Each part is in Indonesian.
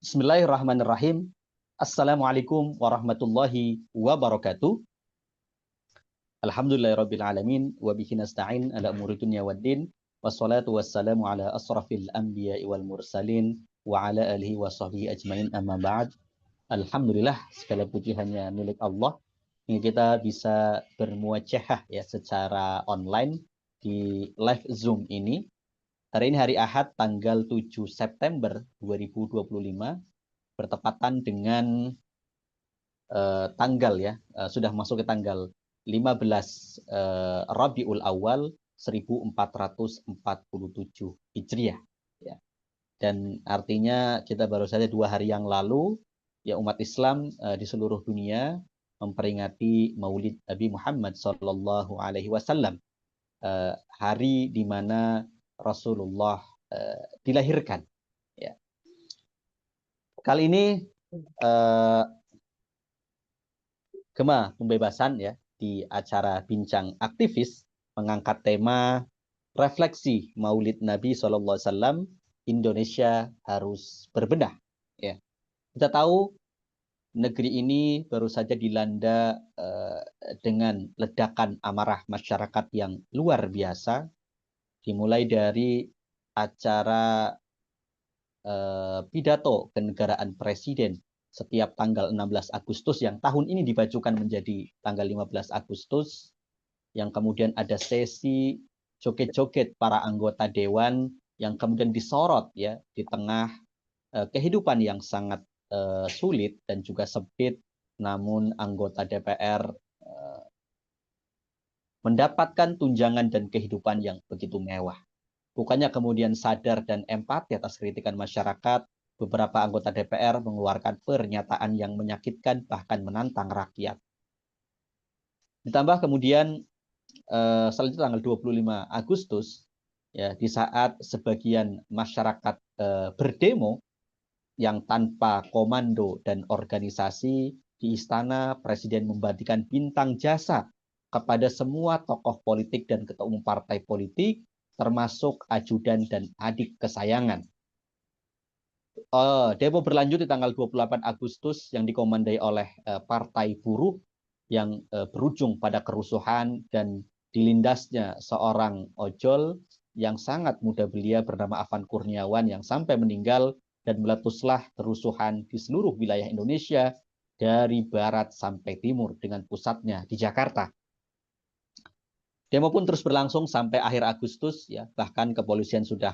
Bismillahirrahmanirrahim. Assalamualaikum warahmatullahi wabarakatuh. Alhamdulillahirabbil alamin wa bihi nasta'in ala umuri dunya waddin. Wassalatu wassalamu ala asrafil anbiya'i wal mursalin wa ala alihi wa sahbihi ajmain amma ba'd. Alhamdulillah, segala puji hanya milik Allah. Ini kita bisa bermuajahah ya secara online di live Zoom ini. Hari ini hari Ahad tanggal 7 September 2025 bertepatan dengan tanggal ya, sudah masuk ke tanggal 15 Rabiul Awal 1447 Hijriah ya. Dan artinya kita baru saja 2 hari yang lalu ya umat Islam di seluruh dunia memperingati Maulid Nabi Muhammad Sallallahu Alaihi Wasallam, hari di mana Rasulullah dilahirkan. Ya. Kali ini Gema Pembebasan ya di acara Bincang Aktivis mengangkat tema refleksi Maulid Nabi SAW, Indonesia harus berbenah. Ya. Kita tahu negeri ini baru saja dilanda dengan ledakan amarah masyarakat yang luar biasa, dimulai dari acara pidato kenegaraan Presiden setiap tanggal 16 Agustus yang tahun ini dibajukan menjadi tanggal 15 Agustus, yang kemudian ada sesi joget-joget para anggota dewan yang kemudian disorot ya di tengah kehidupan yang sangat sulit dan juga sempit, namun anggota DPR mendapatkan tunjangan dan kehidupan yang begitu mewah. Bukannya kemudian sadar dan empati atas kritikan masyarakat, beberapa anggota DPR mengeluarkan pernyataan yang menyakitkan bahkan menantang rakyat. Ditambah kemudian selanjutnya tanggal 25 Agustus ya, di saat sebagian masyarakat berdemo yang tanpa komando dan organisasi di istana, Presiden membagikan bintang jasa kepada semua tokoh politik dan ketua umum partai politik, termasuk ajudan dan adik kesayangan. Demo berlanjut di tanggal 28 Agustus yang dikomandai oleh Partai Buruh yang berujung pada kerusuhan dan dilindasnya seorang ojol yang sangat muda belia bernama Afan Kurniawan yang sampai meninggal, dan meletuslah kerusuhan di seluruh wilayah Indonesia dari barat sampai timur dengan pusatnya di Jakarta. Demo pun terus berlangsung sampai akhir Agustus ya, bahkan kepolisian sudah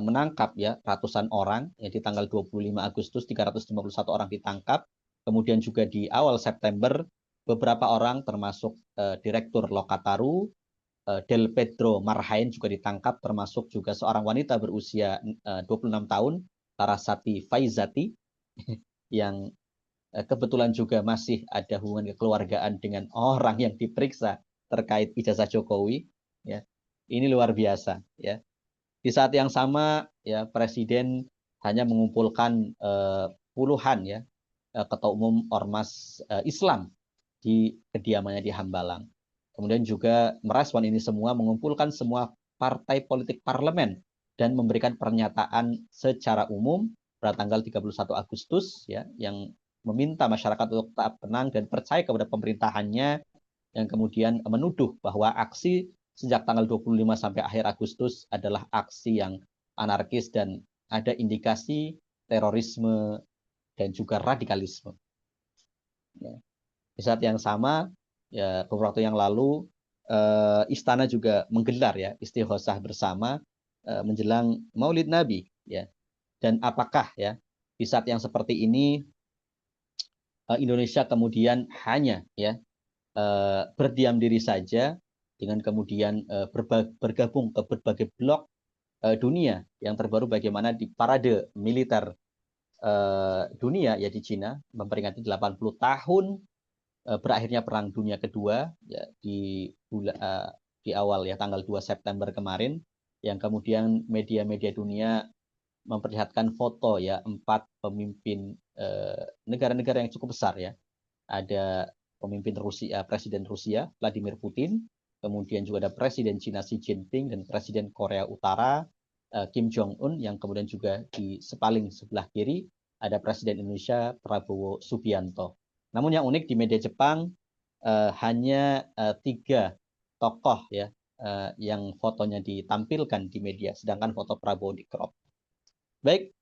menangkap ya ratusan orang ya, di tanggal 25 Agustus 351 orang ditangkap. Kemudian juga di awal September beberapa orang termasuk Direktur Lokataru Del Pedro Marhain juga ditangkap, termasuk juga seorang wanita berusia 26 tahun Tarasati Faizati yang kebetulan juga masih ada hubungan kekeluargaan dengan orang yang diperiksa terkait ijazah Jokowi ya. Ini luar biasa ya. Di saat yang sama ya Presiden hanya mengumpulkan puluhan ya ketua umum ormas Islam di kediamannya di Hambalang. Kemudian juga merespon ini semua, mengumpulkan semua partai politik parlemen dan memberikan pernyataan secara umum pada tanggal 31 Agustus ya, yang meminta masyarakat untuk tetap tenang dan percaya kepada pemerintahannya, yang kemudian menuduh bahwa aksi sejak tanggal 25 sampai akhir Agustus adalah aksi yang anarkis dan ada indikasi terorisme dan juga radikalisme. Ya. Di saat yang sama, ya beberapa waktu yang lalu istana juga menggelar ya istighosah bersama menjelang Maulid Nabi ya. Dan apakah ya di saat yang seperti ini Indonesia kemudian hanya ya berdiam diri saja dengan kemudian bergabung ke berbagai blok dunia yang terbaru, bagaimana di parade militer dunia ya di Cina memperingati 80 tahun berakhirnya Perang Dunia Kedua ya, di awal ya tanggal 2 September kemarin, yang kemudian media-media dunia memperlihatkan foto ya 4 pemimpin negara-negara yang cukup besar ya. Ada pemimpin Rusia, Presiden Rusia Vladimir Putin, kemudian juga ada Presiden Cina Xi Jinping dan Presiden Korea Utara Kim Jong Un, yang kemudian juga di paling sebelah kiri ada Presiden Indonesia Prabowo Subianto. Namun yang unik di media Jepang hanya 3 tokoh ya yang fotonya ditampilkan di media, sedangkan foto Prabowo di crop. Baik,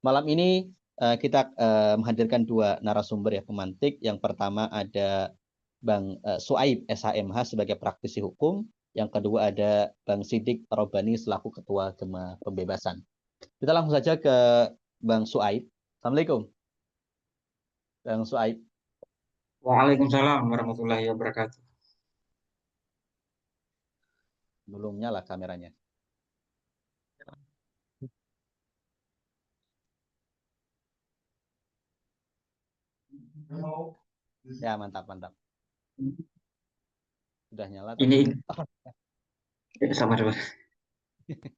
malam ini kita menghadirkan 2 narasumber ya pemantik. Yang pertama ada Bang Suaib SHMH sebagai praktisi hukum. Yang kedua ada Bang Sidik Robani selaku Ketua Gema Pembebasan. Kita langsung saja ke Bang Suaib. Assalamualaikum. Bang Suaib. Waalaikumsalam warahmatullahi wabarakatuh. Belum nyala kameranya. Ya, mantap, mantap. Sudah nyala tapi Ini sama-sama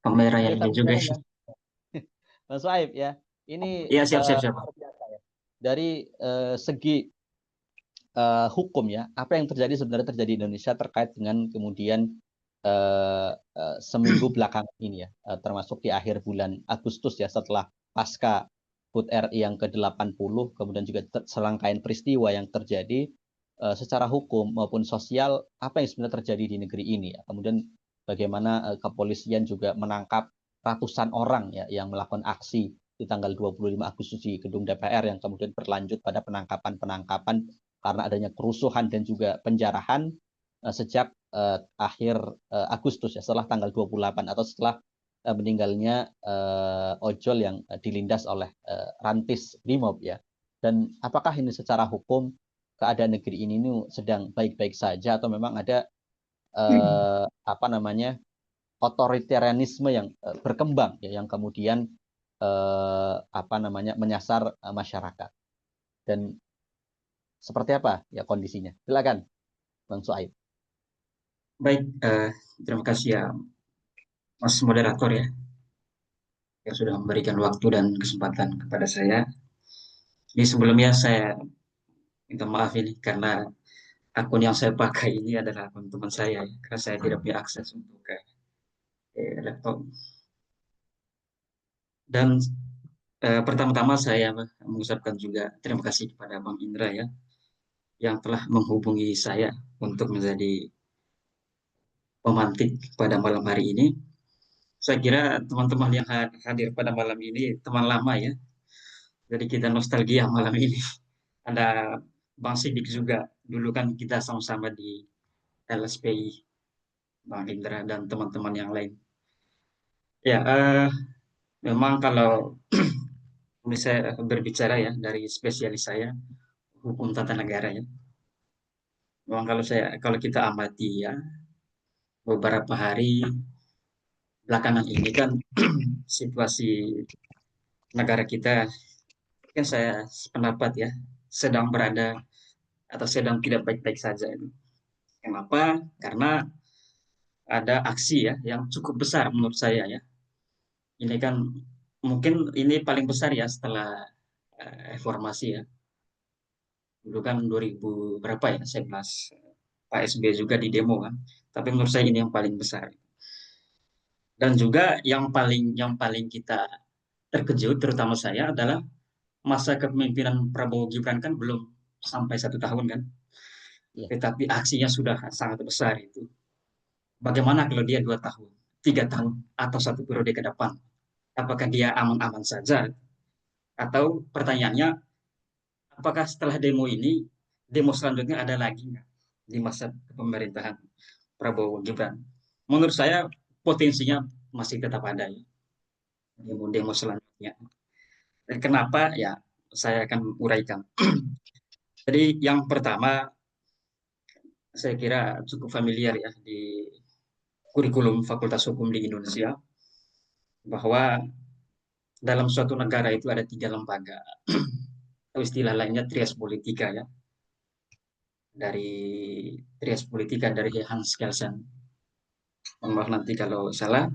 kamera Oke, yang kita ini juga. mulai ya. Bang Suaib ya. Ini Iya, siap. luar biasa ya. Dari segi hukum ya, apa yang sebenarnya terjadi di Indonesia terkait dengan kemudian seminggu belakangan ini ya, termasuk di akhir bulan Agustus ya, setelah pasca HUT RI yang ke-80, kemudian juga serangkaian peristiwa yang terjadi secara hukum maupun sosial, apa yang sebenarnya terjadi di negeri ini ya. Kemudian bagaimana kepolisian juga menangkap ratusan orang ya yang melakukan aksi di tanggal 25 Agustus di gedung DPR yang kemudian berlanjut pada penangkapan karena adanya kerusuhan dan juga penjarahan sejak akhir Agustus ya, setelah tanggal 28 atau setelah meninggalnya ojol yang dilindas oleh Rantis Brimob ya. Dan apakah ini secara hukum keadaan negeri ini sedang baik-baik saja atau memang ada apa namanya otoritarianisme yang berkembang ya, yang kemudian apa namanya menyasar masyarakat. Dan seperti apa ya kondisinya? Silakan Bang Suaib. Baik, terima kasih ya Mas Moderator ya, yang sudah memberikan waktu dan kesempatan kepada saya. Ini sebelumnya saya minta maaf ini karena akun yang saya pakai ini adalah akun teman saya ya, karena saya tidak punya akses untuk ke laptop. Dan pertama-tama saya mengucapkan juga terima kasih kepada Bang Indra ya, yang telah menghubungi saya untuk menjadi pemantik pada malam hari ini. Saya kira teman-teman yang hadir pada malam ini teman lama ya. Jadi kita nostalgia malam ini. Ada Bang Sidik juga. Dulu kan kita sama-sama di LSPI, Bang Indra dan teman-teman yang lain. Ya, memang kalau ini saya berbicara ya dari spesialis saya hukum tata negara ya. Memang kalau kita amati ya beberapa hari belakangan ini kan situasi negara kita kan saya sependapat ya sedang berada atau sedang tidak baik-baik saja itu. Kenapa? Karena ada aksi ya yang cukup besar menurut saya ya. Ini kan mungkin ini paling besar ya setelah reformasi ya. Dulu kan 2000 berapa ya? 11 Pak SB juga di demo kan. Tapi menurut saya ini yang paling besar. Dan juga yang paling kita terkejut terutama saya adalah masa kepemimpinan Prabowo Gibran kan belum sampai 1 tahun kan. Iya. Tetapi aksinya sudah sangat besar itu. Bagaimana kalau dia 2 tahun, 3 tahun, atau 1 periode ke depan? Apakah dia aman-aman saja? Atau pertanyaannya, apakah setelah demo ini, demo selanjutnya ada lagi nggak di masa pemerintahan Prabowo Gibran? Menurut saya potensinya masih tetap ada ya, demo-demo selanjutnya. Dan kenapa? Ya, saya akan uraikan. Jadi yang pertama, saya kira cukup familiar ya di kurikulum Fakultas Hukum di Indonesia, bahwa dalam suatu negara itu ada 3 lembaga, atau istilah lainnya trias politika ya, dari trias politika dari Hans Kelsen. Maaf nanti kalau salah.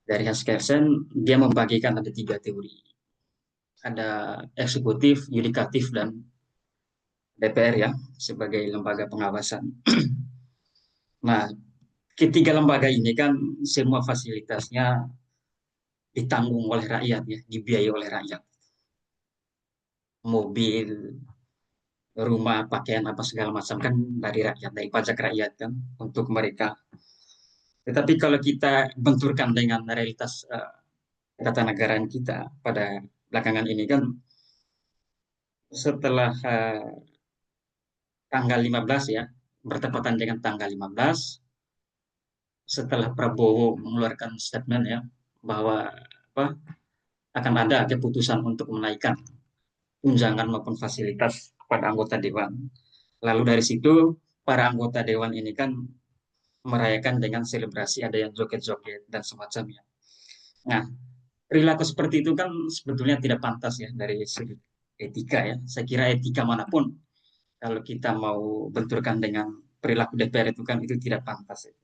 Dari Hans Kelsen dia membagikan ada 3 teori. Ada eksekutif, yudikatif, dan DPR ya sebagai lembaga pengawasan. Nah, ketiga lembaga ini kan semua fasilitasnya ditanggung oleh rakyat ya, dibiayai oleh rakyat. mobil, rumah, pakaian apa segala macam kan dari rakyat, dari pajak rakyat kan untuk mereka. Tetapi kalau kita benturkan dengan realitas ketatanegaraan kita pada belakangan ini kan setelah tanggal 15 ya, bertepatan dengan tanggal 15 setelah Prabowo mengeluarkan statement ya bahwa apa akan ada keputusan untuk menaikkan tunjangan maupun fasilitas kepada anggota dewan. Lalu dari situ para anggota dewan ini kan merayakan dengan selebrasi, ada yang joget-joget dan semacamnya. Nah, perilaku seperti itu kan sebetulnya tidak pantas ya dari segi etika ya. Saya kira etika manapun kalau kita mau benturkan dengan perilaku DPR itu kan itu tidak pantas. Ya.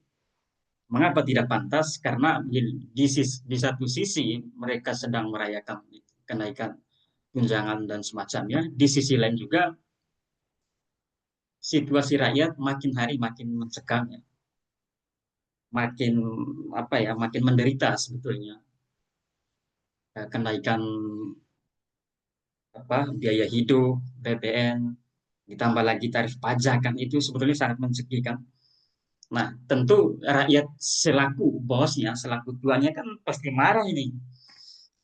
Mengapa tidak pantas? Karena di satu sisi mereka sedang merayakan kenaikan tunjangan dan semacamnya. Di sisi lain juga situasi rakyat makin hari makin mencekam, ya. Makin apa ya, makin menderita sebetulnya. Kenaikan apa biaya hidup, BBM, ditambah lagi tarif pajak kan itu sebetulnya sangat mencekik kan. Nah, tentu rakyat selaku bosnya, selaku tuannya kan pasti marah ini.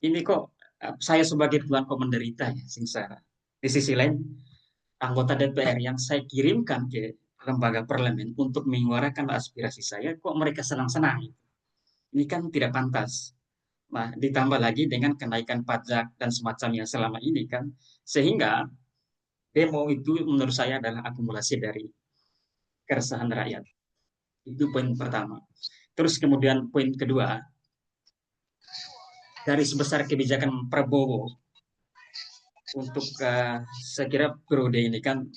Ini kok saya sebagai tuan kok menderita ya, sengsara. Di sisi lain, anggota DPR yang saya kirimkan ke lembaga parlemen untuk menyuarakan aspirasi saya, kok mereka senang-senang. Ini kan tidak pantas. Nah, ditambah lagi dengan kenaikan pajak dan semacamnya selama ini kan, sehingga demo itu menurut saya adalah akumulasi dari keresahan rakyat. Itu poin pertama. Terus kemudian poin kedua, dari sebesar kebijakan Prabowo untuk saya kira periode ini kan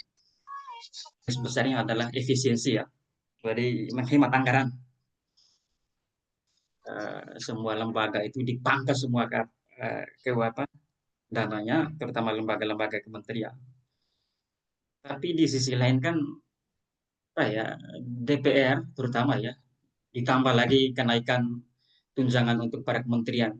sebesarnya adalah efisiensi ya. Jadi menghemat anggaran. Semua lembaga itu dipangkas semua ke apa dananya, terutama lembaga-lembaga kementerian. Tapi di sisi lain kan apa ya DPR terutama ya ditambah lagi kenaikan tunjangan untuk para kementerian,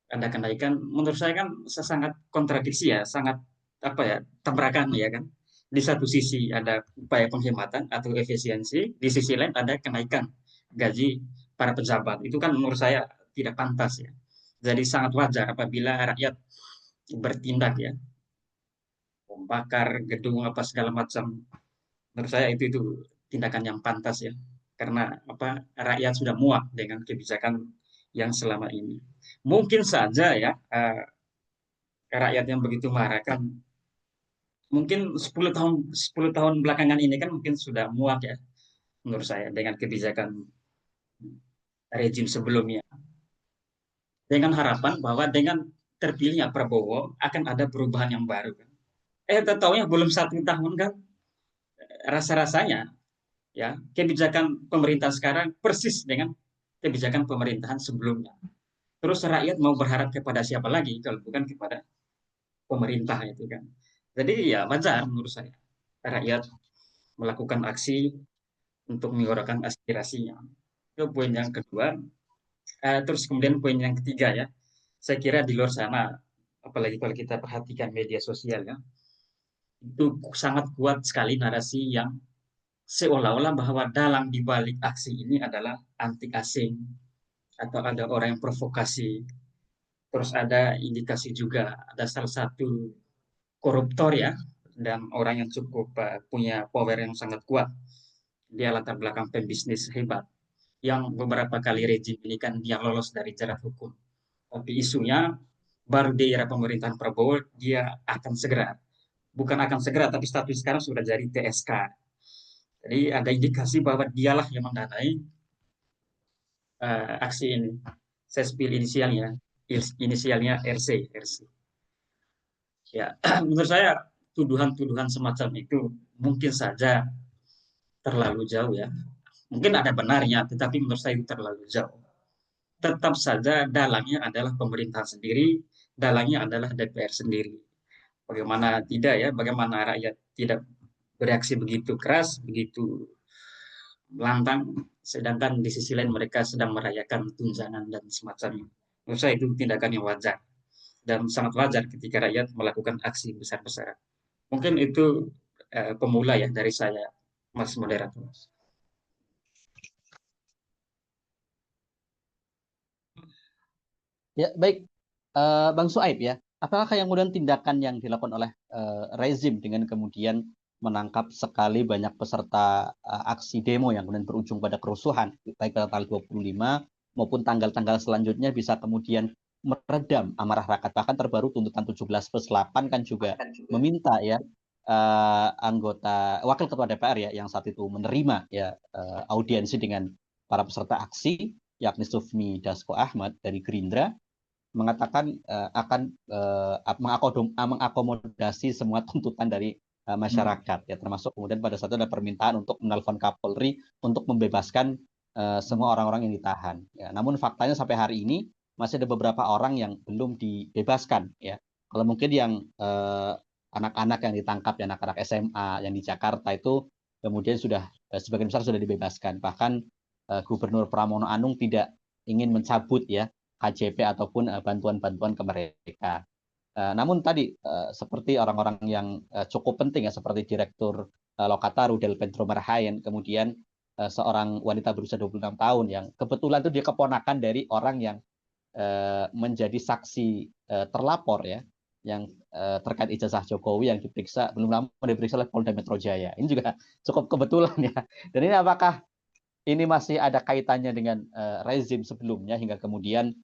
ada kenaikan menurut saya kan sangat kontradiksi ya, sangat apa ya tabrakan ya kan. Di satu sisi ada upaya penghematan atau efisiensi, di sisi lain ada kenaikan gaji para pejabat. Itu kan menurut saya tidak pantas ya. Jadi sangat wajar apabila rakyat bertindak ya, membakar gedung apa segala macam. Menurut saya itu tindakan yang pantas ya. Karena apa rakyat sudah muak dengan kebijakan yang selama ini. Mungkin saja ya rakyat yang begitu marah kan mungkin 10 tahun belakangan ini kan mungkin sudah muak ya menurut saya dengan kebijakan rejim sebelumnya, dengan harapan bahwa dengan terpilihnya Prabowo akan ada perubahan yang baru kan. Tahunya belum 1 tahun kan rasa-rasanya ya kebijakan pemerintah sekarang persis dengan kebijakan pemerintahan sebelumnya. Terus rakyat mau berharap kepada siapa lagi kalau bukan kepada pemerintah itu kan. Jadi ya wajar menurut saya rakyat melakukan aksi untuk menyuarakan aspirasinya. Itu poin yang kedua. Terus kemudian poin yang ketiga ya, saya kira di luar sana, apalagi kalau kita perhatikan media sosial ya, itu sangat kuat sekali narasi yang seolah-olah bahwa dalang di balik aksi ini adalah anti asing atau ada orang yang provokasi. Terus ada indikasi juga ada salah satu koruptor ya dan orang yang cukup punya power yang sangat kuat. Dia latar belakang pembisnis hebat yang beberapa kali rejim ini kan dia lolos dari jerat hukum. Tapi isunya baru di era pemerintahan Prabowo dia akan segera, bukan akan segera, tapi status sekarang sudah jadi TSK. Jadi ada indikasi bahwa dialah yang mendanai aksi ini. Saya spill inisialnya RC. Ya, menurut saya tuduhan-tuduhan semacam itu mungkin saja terlalu jauh ya. Mungkin ada benarnya, tetapi menurut saya itu terlalu jauh. Tetap saja dalangnya adalah pemerintah sendiri, dalangnya adalah DPR sendiri. Bagaimana tidak ya, bagaimana rakyat tidak bereaksi begitu keras, begitu lantang, sedangkan di sisi lain mereka sedang merayakan tunjangan dan semacamnya. Menurut saya itu tindakan yang wajar. dan sangat wajar ketika rakyat melakukan aksi besar-besaran. Mungkin itu pemula ya dari saya, Mas Moderator. Ya, baik. Bang Suaib ya, apakah yang kemudian tindakan yang dilakukan oleh rezim dengan kemudian menangkap sekali banyak peserta aksi demo yang kemudian berujung pada kerusuhan, baik pada tanggal 25 maupun tanggal-tanggal selanjutnya bisa kemudian meredam amarah rakyat. Bahkan terbaru tuntutan 17+8 kan juga meminta ya anggota wakil ketua DPR ya yang saat itu menerima ya audiensi dengan para peserta aksi yakni Sufmi Dasko Ahmad dari Gerindra mengatakan akan mengakomodasi semua tuntutan dari masyarakat ya termasuk kemudian pada saat itu ada permintaan untuk menelpon Kapolri untuk membebaskan semua orang-orang yang ditahan ya. Namun faktanya sampai hari ini masih ada beberapa orang yang belum dibebaskan ya. Kalau mungkin yang anak-anak yang ditangkap ya anak-anak SMA yang di Jakarta itu kemudian sudah sebagian besar sudah dibebaskan. Bahkan Gubernur Pramono Anung tidak ingin mencabut ya KJP ataupun bantuan-bantuan ke mereka. Namun tadi seperti orang-orang yang cukup penting ya seperti Direktur Lokataru Del Pedro Marhaen, kemudian seorang wanita berusia 26 tahun yang kebetulan itu dia keponakan dari orang yang menjadi saksi terlapor ya yang terkait ijazah Jokowi yang diperiksa belum lama diperiksa oleh Polda Metro Jaya. Ini juga cukup kebetulan ya. Dan ini apakah ini masih ada kaitannya dengan rezim sebelumnya hingga kemudian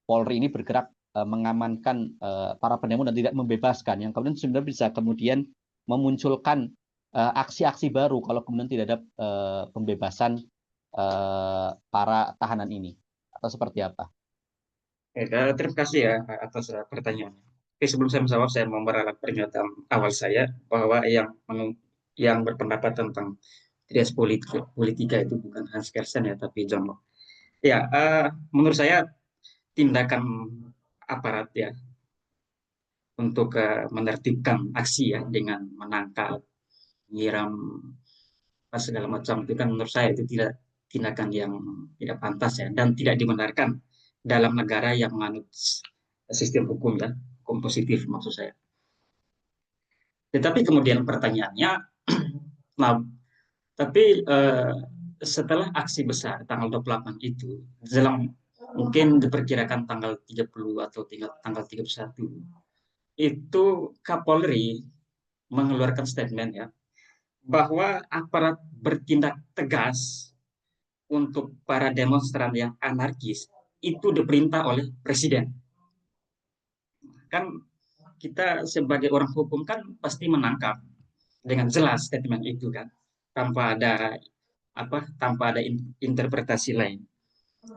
Polri ini bergerak mengamankan para pendemo dan tidak membebaskan yang kemudian sebenarnya bisa kemudian memunculkan aksi-aksi baru kalau kemudian tidak ada pembebasan para tahanan ini atau seperti apa? Terima kasih ya atas pertanyaannya. Oke, sebelum saya menjawab, saya mau meralat pernyataan awal saya bahwa yang berpendapat tentang trias politika itu bukan Hans Kelsen ya, tapi John Locke. Ya, menurut saya tindakan aparat ya untuk menertibkan aksi ya dengan menangkap, menyiram, segala macam itu kan menurut saya itu tidak tindakan yang tidak pantas ya dan tidak dibenarkan dalam negara yang menganut sistem hukum ya, hukum positif maksud saya. Tetapi kemudian pertanyaannya, nah, tapi setelah aksi besar tanggal 28 itu, dalam mungkin diperkirakan tanggal 30 atau tanggal 31, itu Kapolri mengeluarkan statement ya, bahwa aparat bertindak tegas untuk para demonstran yang anarkis itu diperintah oleh presiden. Kan kita sebagai orang hukum kan pasti menangkap dengan jelas statement itu kan, tanpa ada tanpa ada interpretasi lain.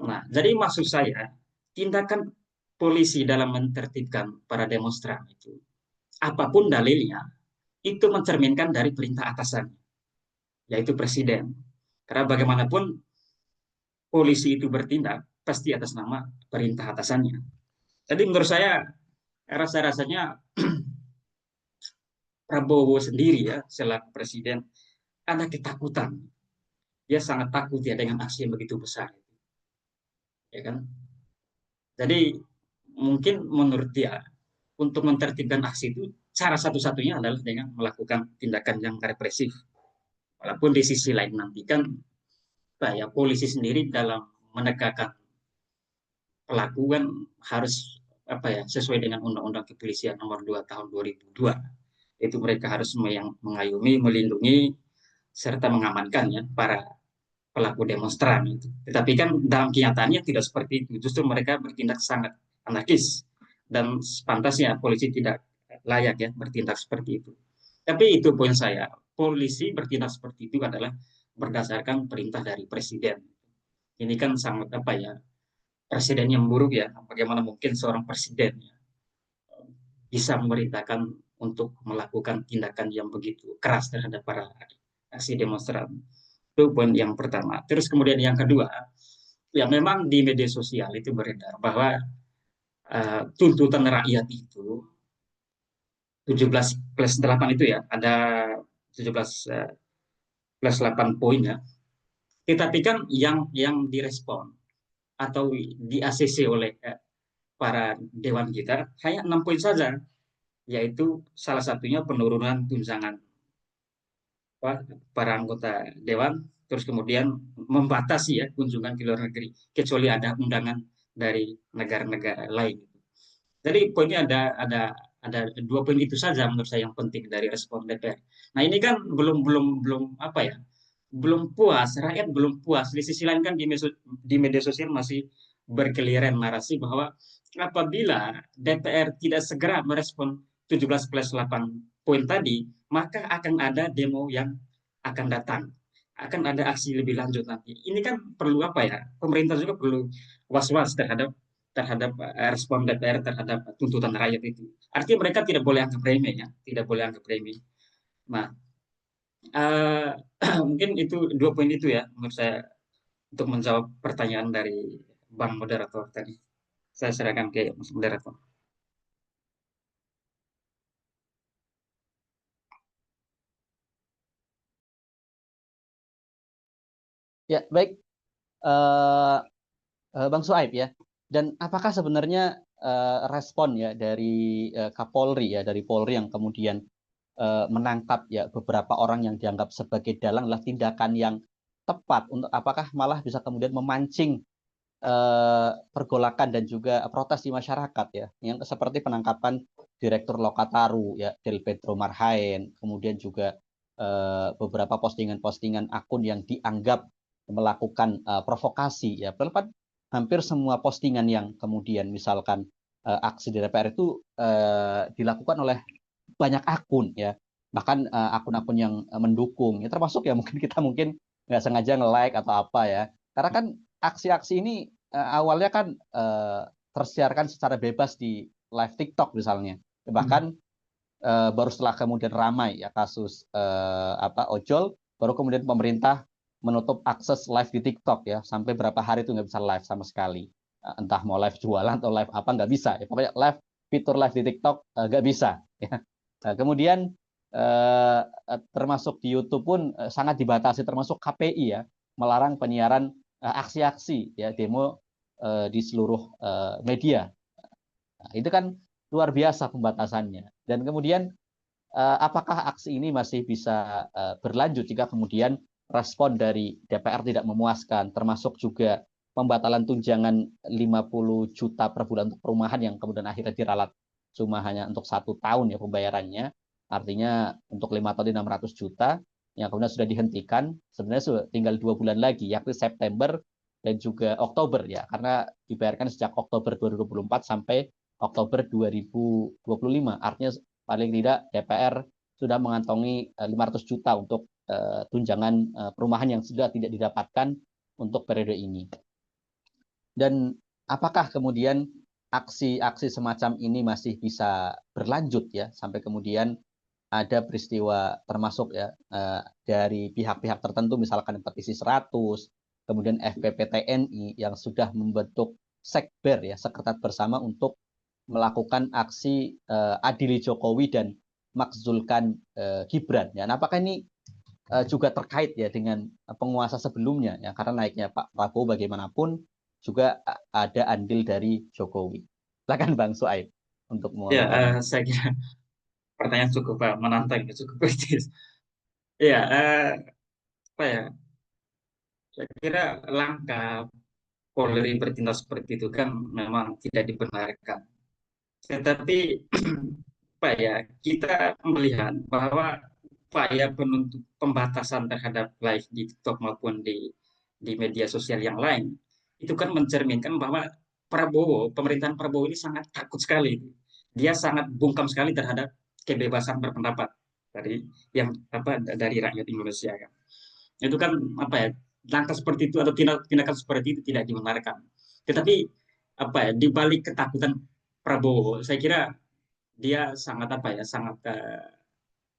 Nah, jadi maksud saya tindakan polisi dalam menertibkan para demonstran itu, apapun dalilnya, itu mencerminkan dari perintah atasan, yaitu presiden. Karena bagaimanapun polisi itu bertindak pasti atas nama perintah atasannya. Jadi menurut saya rasa-rasanya Prabowo sendiri ya selaku presiden ada ketakutan. Dia sangat takut ya dengan aksi yang begitu besar, ya kan? Jadi mungkin menurut dia untuk menertibkan aksi itu cara satu-satunya adalah dengan melakukan tindakan yang represif. Walaupun di sisi lain nanti kan ya polisi sendiri dalam menegakkan pelaku kan harus sesuai dengan Undang-Undang Kepolisian Nomor 2 Tahun 2002. Itu mereka harus mengayomi, melindungi serta mengamankan ya para pelaku demonstran itu. Tetapi kan dalam kenyataannya tidak seperti itu. Justru mereka bertindak sangat anarkis dan pantasnya polisi tidak layak ya bertindak seperti itu. Tapi itu poin saya. Polisi bertindak seperti itu adalah berdasarkan perintah dari presiden. Ini kan sangat presiden yang buruk ya. Bagaimana mungkin seorang presiden ya, bisa memerintahkan untuk melakukan tindakan yang begitu keras terhadap para aksi demonstran. Itu poin yang pertama. Terus kemudian yang kedua, ya memang di media sosial itu beredar bahwa tuntutan rakyat itu 17+8 itu ya, ada 17 plus 8 poin ya. Tetapi kan yang direspon atau di ACC oleh para dewan kita hanya 6 poin saja, yaitu salah satunya penurunan tunjangan para anggota dewan, terus kemudian membatasi ya kunjungan ke luar negeri, kecuali ada undangan dari negara-negara lain. Jadi poinnya ada 2 poin itu saja menurut saya yang penting dari respon DPR. Nah ini kan belum apa ya, belum puas, rakyat belum puas. Di sisi lain kan di media sosial masih berkeliaran narasi bahwa apabila DPR tidak segera merespon 17 plus 8 poin tadi, maka akan ada demo yang akan datang. Akan ada aksi lebih lanjut nanti. Ini kan perlu apa ya? Pemerintah juga perlu was-was terhadap terhadap respon DPR terhadap tuntutan rakyat itu. Artinya mereka tidak boleh anggap remeh ya, tidak boleh anggap remeh. Nah, uh, mungkin itu 2 poin itu ya menurut saya untuk menjawab pertanyaan dari Bang Moderator tadi. Saya serahkan ke Mas Moderator. Ya, baik, eh, Bang Suaib ya. Dan apakah sebenarnya respon ya dari Kapolri ya, dari Polri yang kemudian menangkap ya beberapa orang yang dianggap sebagai dalang adalah tindakan yang tepat untuk apakah malah bisa kemudian memancing pergolakan dan juga protes di masyarakat ya, yang seperti penangkapan Direktur Lokataru ya, Del Pedro Marhaen, kemudian juga beberapa postingan-postingan akun yang dianggap melakukan provokasi ya. Padahal hampir semua postingan yang kemudian misalkan aksi di DPR itu dilakukan oleh banyak akun ya, bahkan akun-akun yang mendukung ya, termasuk ya mungkin kita mungkin nggak sengaja nge-like atau apa ya, karena kan aksi-aksi ini awalnya kan tersiarkan secara bebas di live TikTok misalnya. Bahkan baru setelah kemudian ramai ya kasus ojol, baru kemudian pemerintah menutup akses live di TikTok ya, sampai berapa hari itu nggak bisa live sama sekali. Entah mau live jualan atau live apa nggak bisa. Ya, pokoknya fitur live di TikTok nggak bisa. Ya. Nah, kemudian termasuk di YouTube pun sangat dibatasi, termasuk KPI ya, melarang penyiaran aksi-aksi ya demo di seluruh media. Nah, itu kan luar biasa pembatasannya. Dan kemudian apakah aksi ini masih bisa berlanjut jika kemudian respon dari DPR tidak memuaskan, termasuk juga pembatalan tunjangan 50 juta per bulan untuk perumahan yang kemudian akhirnya diralat cuma hanya untuk 1 tahun ya pembayarannya, artinya untuk 5 tahun 600 juta yang kemudian sudah dihentikan, sebenarnya sudah tinggal 2 bulan lagi, yakni September dan juga Oktober ya, karena dibayarkan sejak Oktober 2024 sampai Oktober 2025, artinya paling tidak DPR sudah mengantongi 500 juta untuk tunjangan perumahan yang sudah tidak didapatkan untuk periode ini. Dan apakah kemudian aksi-aksi semacam ini masih bisa berlanjut ya sampai kemudian ada peristiwa termasuk ya dari pihak-pihak tertentu misalkan petisi 100, kemudian FPP TNI yang sudah membentuk sekber ya, sekretariat bersama untuk melakukan aksi adili Jokowi dan makzulkan Gibran ya. Nah, apakah ini juga terkait ya dengan penguasa sebelumnya ya, karena naiknya Pak Prabowo bagaimanapun juga ada andil dari Jokowi. Silakan Bang Suaib untuk Ya, mulai komentar. saya kira pertanyaan cukup menantang, cukup kritis. Ya, apa ya? Saya kira langkah Polri bertindak seperti itu kan memang tidak dibenarkan. Tetapi apa ya? Kita melihat bahwa upaya pembatasan terhadap live di TikTok maupun di media sosial yang lain itu kan mencerminkan bahwa pemerintahan Prabowo ini sangat takut sekali. Dia sangat bungkam sekali terhadap kebebasan berpendapat dari rakyat Indonesia kan. Itu kan apa ya, langkah seperti itu atau tindakan seperti itu tidak dibenarkan. Tetapi apa ya, di balik ketakutan Prabowo, saya kira dia sangat apa ya,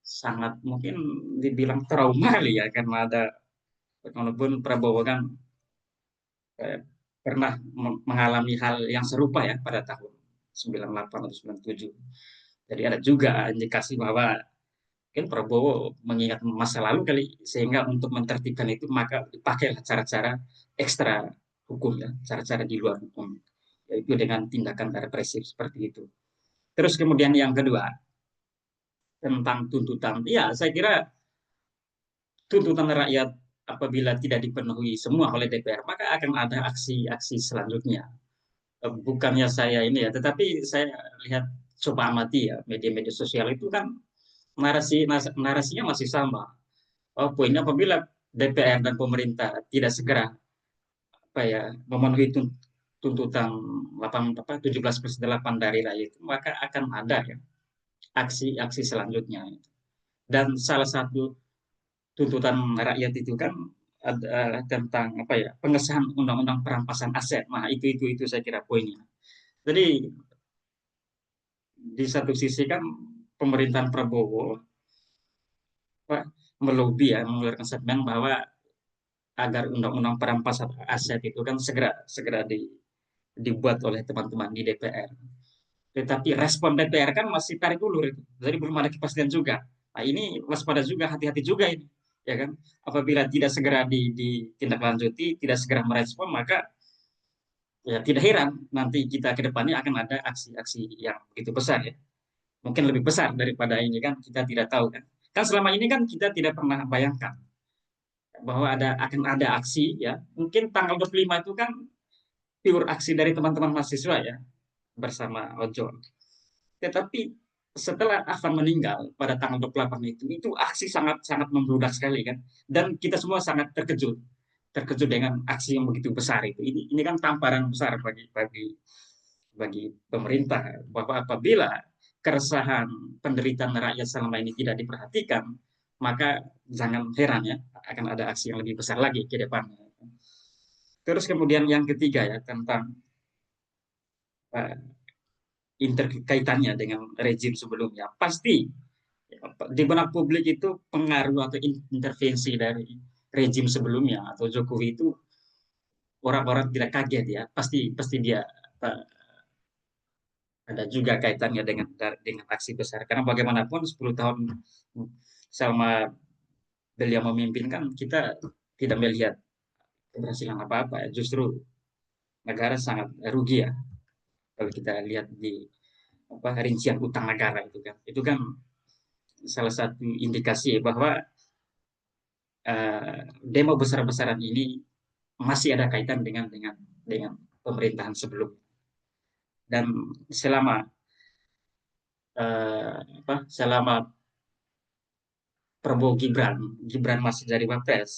sangat mungkin dibilang trauma kali ya, karena ada, walaupun Prabowo kan pernah mengalami hal yang serupa ya pada tahun 98 atau 97. Jadi ada juga indikasi bahwa mungkin Prabowo mengingat masa lalu kali, sehingga untuk mentertibkan itu maka dipakai cara-cara ekstra hukum ya, cara-cara di luar hukum. yaitu dengan tindakan represif seperti itu. Terus kemudian yang kedua, tentang tuntutan. Ya, saya kira tuntutan rakyat apabila tidak dipenuhi semua oleh DPR, maka akan ada aksi-aksi selanjutnya. Bukannya saya ini ya, tetapi saya lihat, coba amati ya, media-media sosial itu kan narasinya masih sama. Oh, poinnya apabila DPR dan pemerintah tidak segera apa ya memenuhi tuntutan 17+8 dari rakyat itu, maka akan ada ya aksi-aksi selanjutnya. Dan salah satu tuntutan rakyat itu kan ada tentang apa ya pengesahan undang-undang perampasan aset. Nah, itu saya kira poinnya. Jadi di satu sisi kan pemerintahan Prabowo apa, melobi ya, mengeluarkan statement bahwa agar undang-undang perampasan aset itu kan segera segera dibuat oleh teman-teman di DPR. Tetapi respon DPR kan masih tarik ulur itu. Jadi belum ada kepastian juga. Nah, ini waspada juga, hati-hati juga ini. Ya kan? Apabila tidak segera ditindaklanjuti, tidak segera merespon, maka ya tidak heran nanti kita ke depannya akan ada aksi-aksi yang begitu besar ya. Mungkin lebih besar daripada ini kan, kita tidak tahu kan. Kan selama ini kan kita tidak pernah bayangkan bahwa akan ada aksi ya. Mungkin tanggal 25 itu kan pure aksi dari teman-teman mahasiswa ya bersama Ojol. Tetapi setelah Afan meninggal pada tanggal 28 itu aksi sangat sangat membludak sekali kan. Dan kita semua sangat terkejut dengan aksi yang begitu besar itu. Ini kan tamparan besar bagi pemerintah bahwa apabila keresahan penderitaan rakyat selama ini tidak diperhatikan, maka jangan heran ya akan ada aksi yang lebih besar lagi ke depannya. Terus kemudian yang ketiga ya tentang uh, interkaitannya dengan rezim sebelumnya. Pasti di benak publik itu pengaruh atau intervensi dari rezim sebelumnya atau Jokowi itu orang-orang tidak kaget ya. Pasti pasti dia ada juga kaitannya dengan aksi besar. Karena bagaimanapun 10 tahun selama beliau memimpin kan kita tidak melihat keberhasilan apa-apa. Justru negara sangat rugi ya kalau kita lihat di rincian utang negara itu kan salah satu indikasi bahwa demo besar-besaran ini masih ada kaitan dengan pemerintahan sebelum. Dan selama selama Prabowo Gibran masih jadi wapres,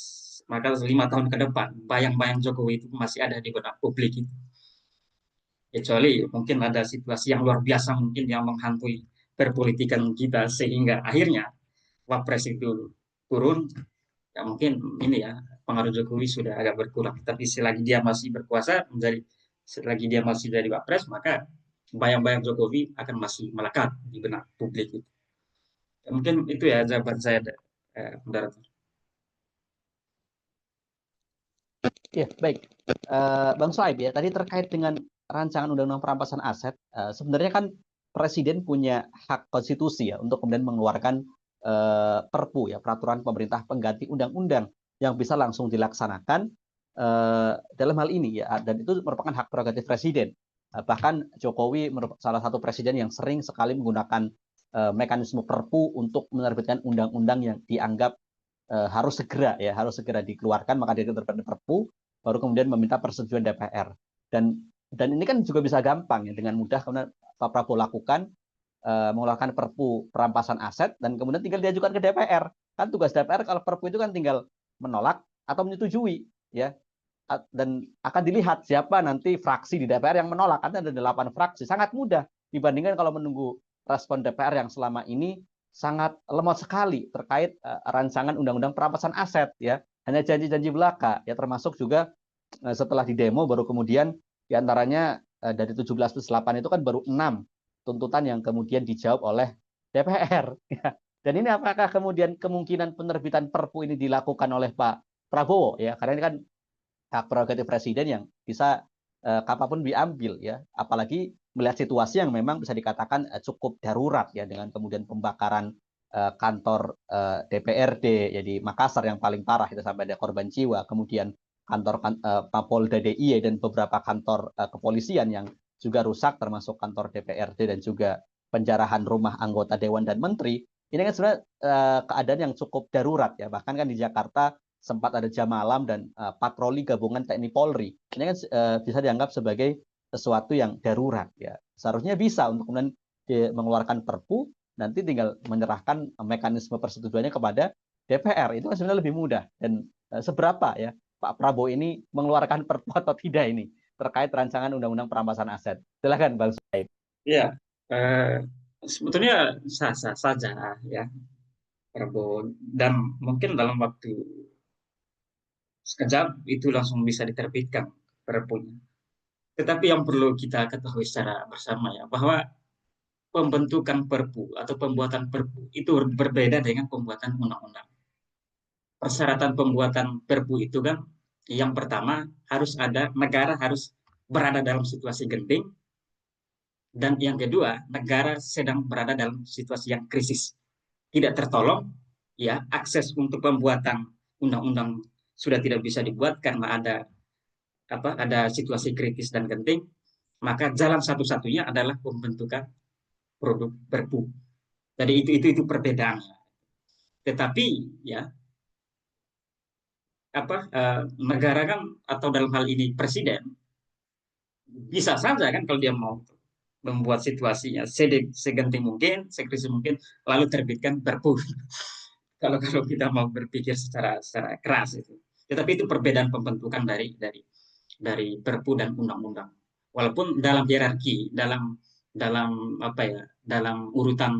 maka 5 tahun ke depan bayang-bayang Jokowi itu masih ada di benak publik itu. Kecuali mungkin ada situasi yang luar biasa mungkin yang menghantui perpolitikan kita sehingga akhirnya wapres itu turun, ya mungkin ini ya pengaruh Jokowi sudah agak berkurang. Tapi selagi dia masih berkuasa selagi dia masih jadi wapres, maka bayang-bayang Jokowi akan masih melekat di benak publik itu. Ya, mungkin itu ya jawaban saya, moderator. Ya, baik. Bang Soaib ya, tadi terkait dengan rancangan undang-undang perampasan aset, sebenarnya kan Presiden punya hak konstitusi ya untuk kemudian mengeluarkan Perpu ya, peraturan pemerintah pengganti undang-undang yang bisa langsung dilaksanakan dalam hal ini ya, dan itu merupakan hak prerogatif Presiden. Bahkan Jokowi merupakan salah satu presiden yang sering sekali menggunakan mekanisme Perpu untuk menerbitkan undang-undang yang dianggap harus segera dikeluarkan, maka dia terbit Perpu, baru kemudian meminta persetujuan DPR. Dan ini kan juga bisa gampang ya, dengan mudah kemudian Pak Prabowo lakukan mengeluarkan Perpu perampasan aset dan kemudian tinggal diajukan ke DPR. Kan tugas DPR kalau Perpu itu kan tinggal menolak atau menyetujui ya. Dan akan dilihat siapa nanti fraksi di DPR yang menolak. Kan ada 8 fraksi, sangat mudah dibandingkan kalau menunggu respon DPR yang selama ini sangat lemot sekali terkait rancangan undang-undang perampasan aset ya. Hanya janji-janji belaka ya, termasuk juga setelah di demo baru kemudian diantaranya dari 17+8 itu kan baru 6 tuntutan yang kemudian dijawab oleh DPR ya. Dan ini apakah kemudian kemungkinan penerbitan Perpu ini dilakukan oleh Pak Prabowo ya, karena ini kan hak prerogatif Presiden yang bisa kapanpun diambil ya, apalagi melihat situasi yang memang bisa dikatakan cukup darurat ya, dengan kemudian pembakaran kantor DPRD jadi Makassar yang paling parah itu sampai ada korban jiwa, kemudian Mapolda DIY dan beberapa kantor kepolisian yang juga rusak, termasuk kantor DPRD dan juga penjarahan rumah anggota dewan dan menteri. Ini kan sebenarnya keadaan yang cukup darurat ya. Bahkan kan di Jakarta sempat ada jam malam dan patroli gabungan TNI Polri. Ini kan bisa dianggap sebagai sesuatu yang darurat ya. Seharusnya bisa untuk kemudian mengeluarkan Perpu, nanti tinggal menyerahkan mekanisme persetujuannya kepada DPR. Itu kan sebenarnya lebih mudah. Dan seberapa ya Pak Prabowo ini mengeluarkan Perpu atau tidak ini terkait rancangan Undang-Undang Perampasan Aset. Silakan Bang Suhaib. Ya, sebetulnya sah-sah saja ya Prabowo, dan mungkin dalam waktu sekejap itu langsung bisa diterbitkan perpunya. Tetapi yang perlu kita ketahui secara bersama ya, bahwa pembentukan perpu atau pembuatan perpu itu berbeda dengan pembuatan undang-undang. Persyaratan pembuatan perpu itu kan, yang pertama harus ada negara harus berada dalam situasi genting, dan yang kedua negara sedang berada dalam situasi yang krisis, tidak tertolong, ya akses untuk pembuatan undang-undang sudah tidak bisa dibuat karena ada situasi kritis dan genting, maka jalan satu-satunya adalah pembentukan produk perpu. Jadi itu perbedaannya. Tetapi ya negara kan, atau dalam hal ini presiden, bisa saja kan kalau dia mau membuat situasinya segenting mungkin, sekrisis mungkin, lalu terbitkan perpu. kalau kita mau berpikir secara keras itu. Tetapi itu perbedaan pembentukan dari perpu dan undang-undang. Walaupun dalam hierarki, dalam dalam urutan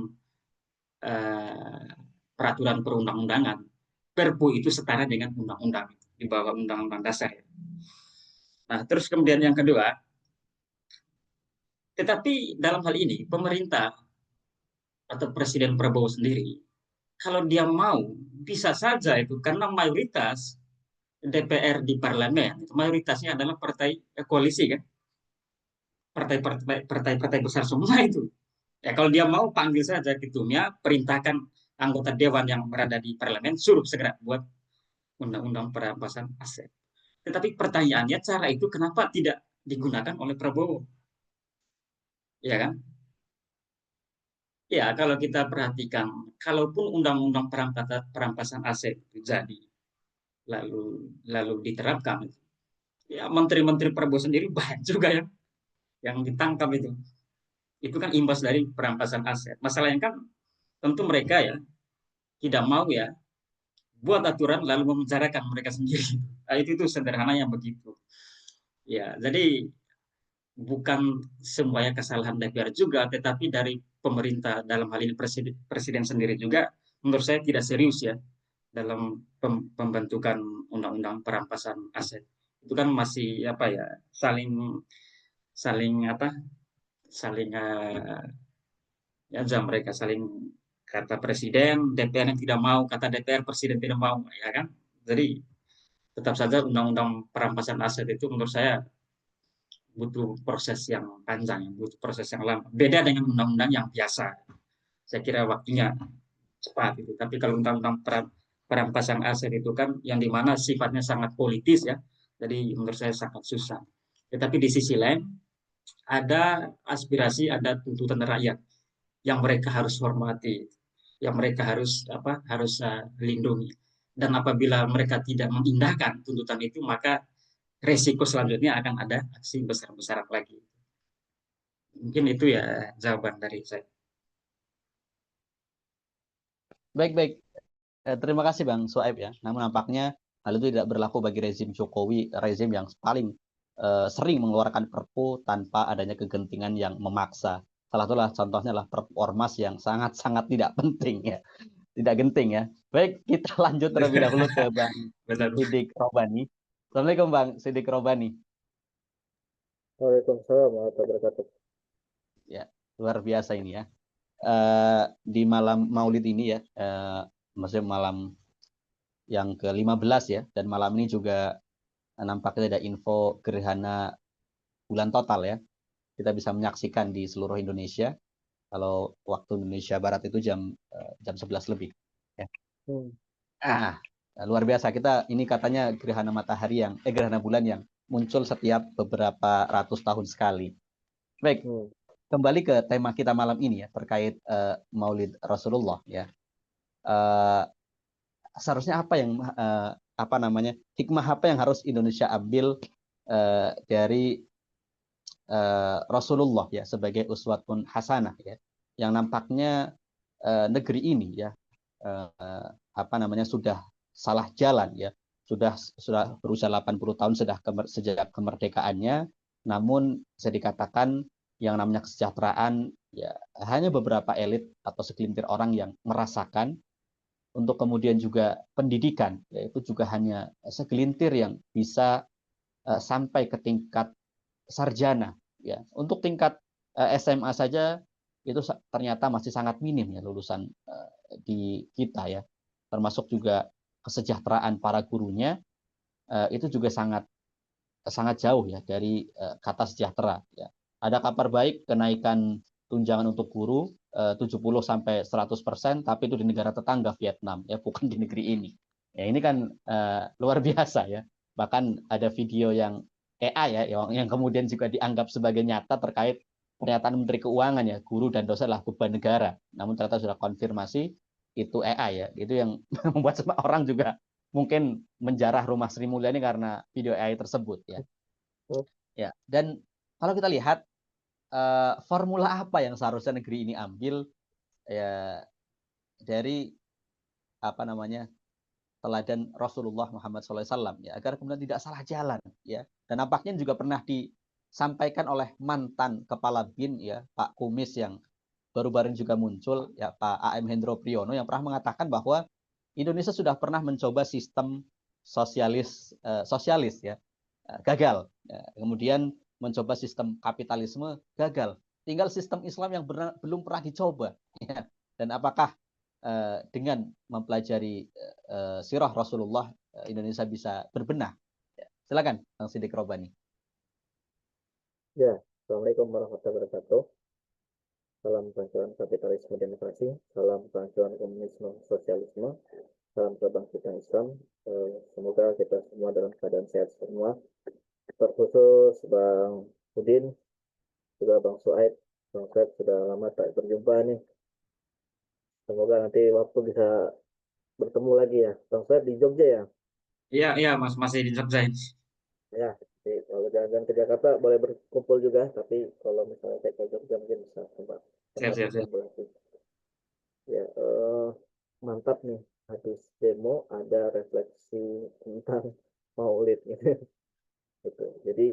peraturan perundang-undangan, perpu itu setara dengan undang-undang di bawah undang-undang dasar. Nah, terus kemudian yang kedua, tetapi dalam hal ini pemerintah atau Presiden Prabowo sendiri, kalau dia mau bisa saja itu, karena mayoritas DPR di parlemen itu mayoritasnya adalah partai koalisi kan, partai-partai besar semua itu. Ya kalau dia mau panggil saja ketumnya, perintahkan anggota dewan yang berada di parlemen suruh segera buat undang-undang perampasan aset. Tetapi pertanyaannya, cara itu kenapa tidak digunakan oleh Prabowo? Ya kan? Ya, kalau kita perhatikan, kalaupun undang-undang perampasan aset itu jadi lalu diterapkan, ya menteri-menteri Prabowo sendiri banyak juga yang ditangkap itu. Itu kan imbas dari perampasan aset. Masalahnya kan tentu mereka ya tidak mau ya buat aturan lalu memenjarakan mereka sendiri. Nah, itu sederhananya begitu. Ya, jadi bukan semuanya kesalahan DPR juga, tetapi dari pemerintah dalam hal ini presiden sendiri juga menurut saya tidak serius ya dalam pembentukan undang-undang perampasan aset. Itu kan masih saling saling saling ya mereka saling, kata presiden DPR yang tidak mau, kata DPR presiden tidak mau, ya kan? Jadi tetap saja undang-undang perampasan aset itu menurut saya butuh proses yang panjang, butuh proses yang lama. Beda dengan undang-undang yang biasa. Saya kira waktunya cepat itu. Tapi kalau undang-undang perampasan aset itu kan yang dimana sifatnya sangat politis ya. Jadi menurut saya sangat susah. Tetapi di sisi lain ada aspirasi, ada tuntutan rakyat yang mereka harus hormati, yang mereka harus lindungi. Dan apabila mereka tidak mengindahkan tuntutan itu, maka resiko selanjutnya akan ada aksi besar-besaran lagi. Mungkin itu ya jawaban dari saya. Baik-baik. Terima kasih Bang Suhaib ya. Namun nampaknya hal itu tidak berlaku bagi rezim Jokowi, rezim yang paling sering mengeluarkan Perpu tanpa adanya kegentingan yang memaksa. Salah satulah contohnya adalah Perpu Ormas yang sangat-sangat tidak penting ya, tidak genting ya. Baik, kita lanjut terlebih dahulu ke Bang Benar. Sidik Robani. Assalamualaikum Bang Sidik Robani. Waalaikumsalam warahmatullahi wabarakatuh. Ya, luar biasa ini ya. Di malam Maulid ini ya, maksudnya malam yang ke-15 ya, dan malam ini juga nampaknya ada info gerhana bulan total ya. Kita bisa menyaksikan di seluruh Indonesia. Kalau waktu Indonesia Barat itu jam 11 lebih. Ya. Hmm. Ah, Luar biasa, kita ini katanya gerhana matahari gerhana bulan yang muncul setiap beberapa ratus tahun sekali. Baik, kembali ke tema kita malam ini ya, terkait Maulid Rasulullah ya. Seharusnya apa yang hikmah apa yang harus Indonesia ambil dari Rasulullah ya sebagai uswatun hasanah ya, yang nampaknya negeri ini ya sudah salah jalan ya, sudah berusia 80 tahun sejak kemerdekaannya, namun bisa dikatakan yang namanya kesejahteraan ya hanya beberapa elit atau segelintir orang yang merasakan, untuk kemudian juga pendidikan yaitu juga hanya segelintir yang bisa sampai ke tingkat sarjana ya. Untuk tingkat SMA saja itu ternyata masih sangat minim ya lulusan di kita ya, termasuk juga kesejahteraan para gurunya itu juga sangat sangat jauh ya dari kata sejahtera ya. Ada kabar baik kenaikan tunjangan untuk guru 70 sampai 100%, tapi itu di negara tetangga Vietnam ya, bukan di negeri ini. Ya ini kan luar biasa ya. Bahkan ada video yang AI ya yang kemudian juga dianggap sebagai nyata terkait pernyataan Menteri Keuangan ya, guru dan dosen adalah beban negara. Namun ternyata sudah konfirmasi itu AI ya. Itu yang membuat semua orang juga mungkin menjarah rumah Sri Mulyani karena video AI tersebut ya. Ya, dan kalau kita lihat formula apa yang seharusnya negeri ini ambil ya dari teladan Rasulullah Muhammad SAW ya, agar kemudian tidak salah jalan ya. Dan nampaknya juga pernah disampaikan oleh mantan kepala BIN ya, Pak Kumis, yang baru-baru juga muncul ya, Pak AM Hendro Priyono, yang pernah mengatakan bahwa Indonesia sudah pernah mencoba sistem sosialis ya, gagal ya. Kemudian mencoba sistem kapitalisme, gagal. Tinggal sistem Islam yang belum pernah dicoba ya. Dan apakah dengan mempelajari sirah Rasulullah Indonesia bisa berbenah? Ya, silakan Bang Sidik Robani. Ya, Assalamualaikum warahmatullahi wabarakatuh. Salam kelancaran kapitalisme demokrasi, salam kelancaran komunisme sosialisme, salam kebangkitan Islam. Semoga kita semua dalam keadaan sehat semua. Terkhusus Bang Udin, juga Bang Suaib. Bang Suaib sudah lama tak berjumpa nih. Semoga nanti waktu bisa bertemu lagi ya. Bang Suaib di Jogja ya? Iya, iya, Mas, masih di Jogja ini. Ya, jadi kalau jalan-jalan ke Jakarta boleh berkumpul juga, tapi kalau misalnya saya ke Jogja mungkin bisa tempat Siap, siap, siap. berkumpul lagi. Ya, mantap nih. Habis demo ada refleksi tentang Maulid gitu. Gitu. Jadi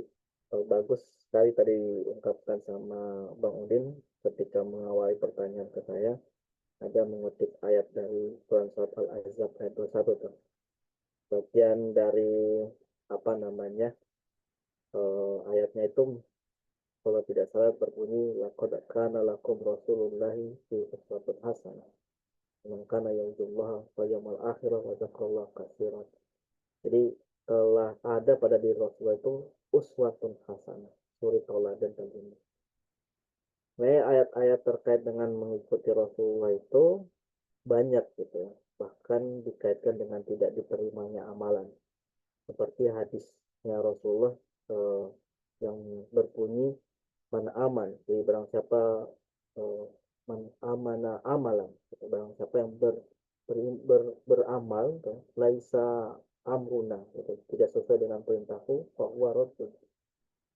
bagus sekali tadi diungkapkan sama Bang Udin ketika mengawali pertanyaan ke saya, ada mengutip ayat dari Quran Surat Al-Ahzab ayat 21 tuh. Bagian dari apa namanya ayatnya itu kalau tidak salah berbunyi laqad kana lakum rasulullahi fi uswatun hasanah man kana yarjullaha wal yawmal akhir wa dzakarallaha katsiran. Jadi telah ada pada diri Rasulullah itu uswatun hasanah, suri tauladan tentunya. Nah, ayat-ayat terkait dengan mengikuti Rasulullah itu banyak gitu ya. Bahkan dikaitkan dengan tidak diterimanya amalan. Seperti hadisnya Rasulullah yang berbunyi man aman, jadi barang siapa man amana amalan, barang siapa yang beramal laisa amruna, gitu, tidak sesuai dengan perintahku, bahwa rasul,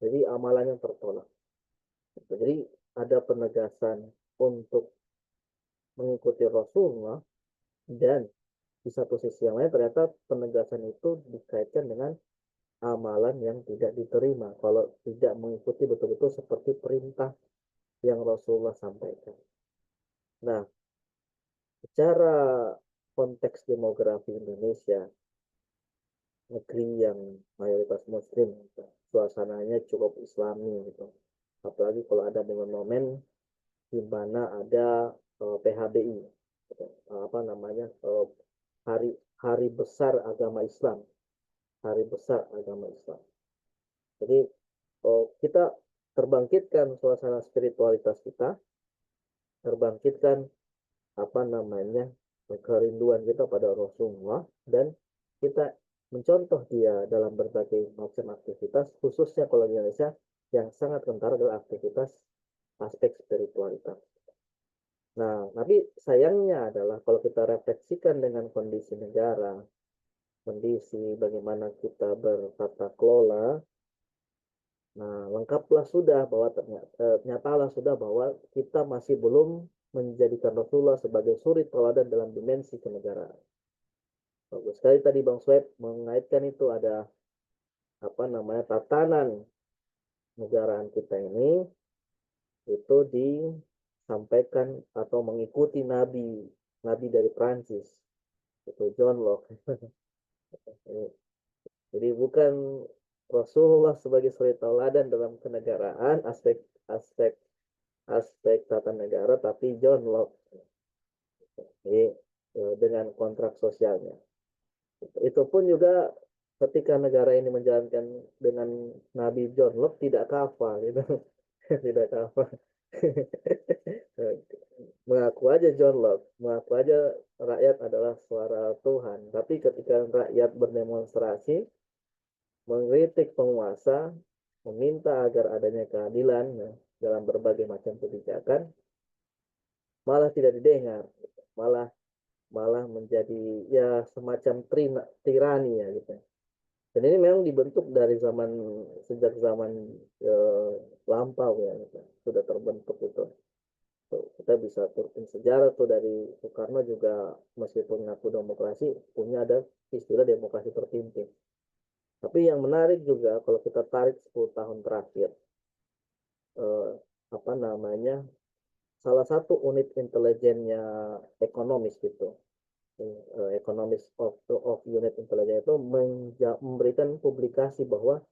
jadi amalannya tertolak. Gitu. Jadi ada penegasan untuk mengikuti Rasulullah, dan di satu sisi yang lain ternyata penegasan itu dikaitkan dengan amalan yang tidak diterima kalau tidak mengikuti betul-betul seperti perintah yang Rasulullah sampaikan. Nah, secara konteks demografi Indonesia, negeri yang mayoritas muslim, gitu, suasananya cukup islami gitu. Apalagi kalau ada momen-momen di mana ada PHBI, gitu, hari hari besar agama Islam, hari besar agama Islam. Jadi kita terbangkitkan suasana spiritualitas kita, terbangkitkan kerinduan kita pada Rasulullah, dan kita mencontoh dia dalam berbagai macam aktivitas, khususnya kalau di Indonesia yang sangat kentara adalah aktivitas aspek spiritualitas. Nah, tapi sayangnya adalah kalau kita refleksikan dengan kondisi negara, kondisi bagaimana kita bertata kelola, nah lengkaplah sudah bahwa nyatalah sudah bahwa kita masih belum menjadikan Rasulullah sebagai suri teladan dalam dimensi kenegaraan. Bagus sekali tadi Bang Sweb mengaitkan itu ada tatanan negaraan kita ini itu disampaikan atau mengikuti nabi dari Prancis, itu John Locke. Jadi bukan Rasulullah sebagai suri tauladan dalam kenegaraan, aspek tata negara, tapi John Locke. Jadi dengan kontrak sosialnya. Itu pun juga ketika negara ini menjalankan dengan Nabi John Locke tidak kafah gitu. Tidak kafah. Mengaku aja John Locke, mengaku aja rakyat adalah suara Tuhan. Tapi ketika rakyat berdemonstrasi, mengkritik penguasa, meminta agar adanya keadilan dalam berbagai macam kebijakan, malah tidak didengar, malah menjadi ya semacam tirani ya gitu. Dan ini memang dibentuk dari sejak zaman lampau ya gitu. Sudah terbentuk itu. Tuh, kita bisa turutin sejarah tuh dari Soekarno juga meskipun ngaku demokrasi punya ada istilah demokrasi terpimpin. Tapi yang menarik juga kalau kita tarik 10 tahun terakhir, eh, salah satu unit intelijennya ekonomis gitu, ekonomis of unit intelijen itu memberikan publikasi bahwa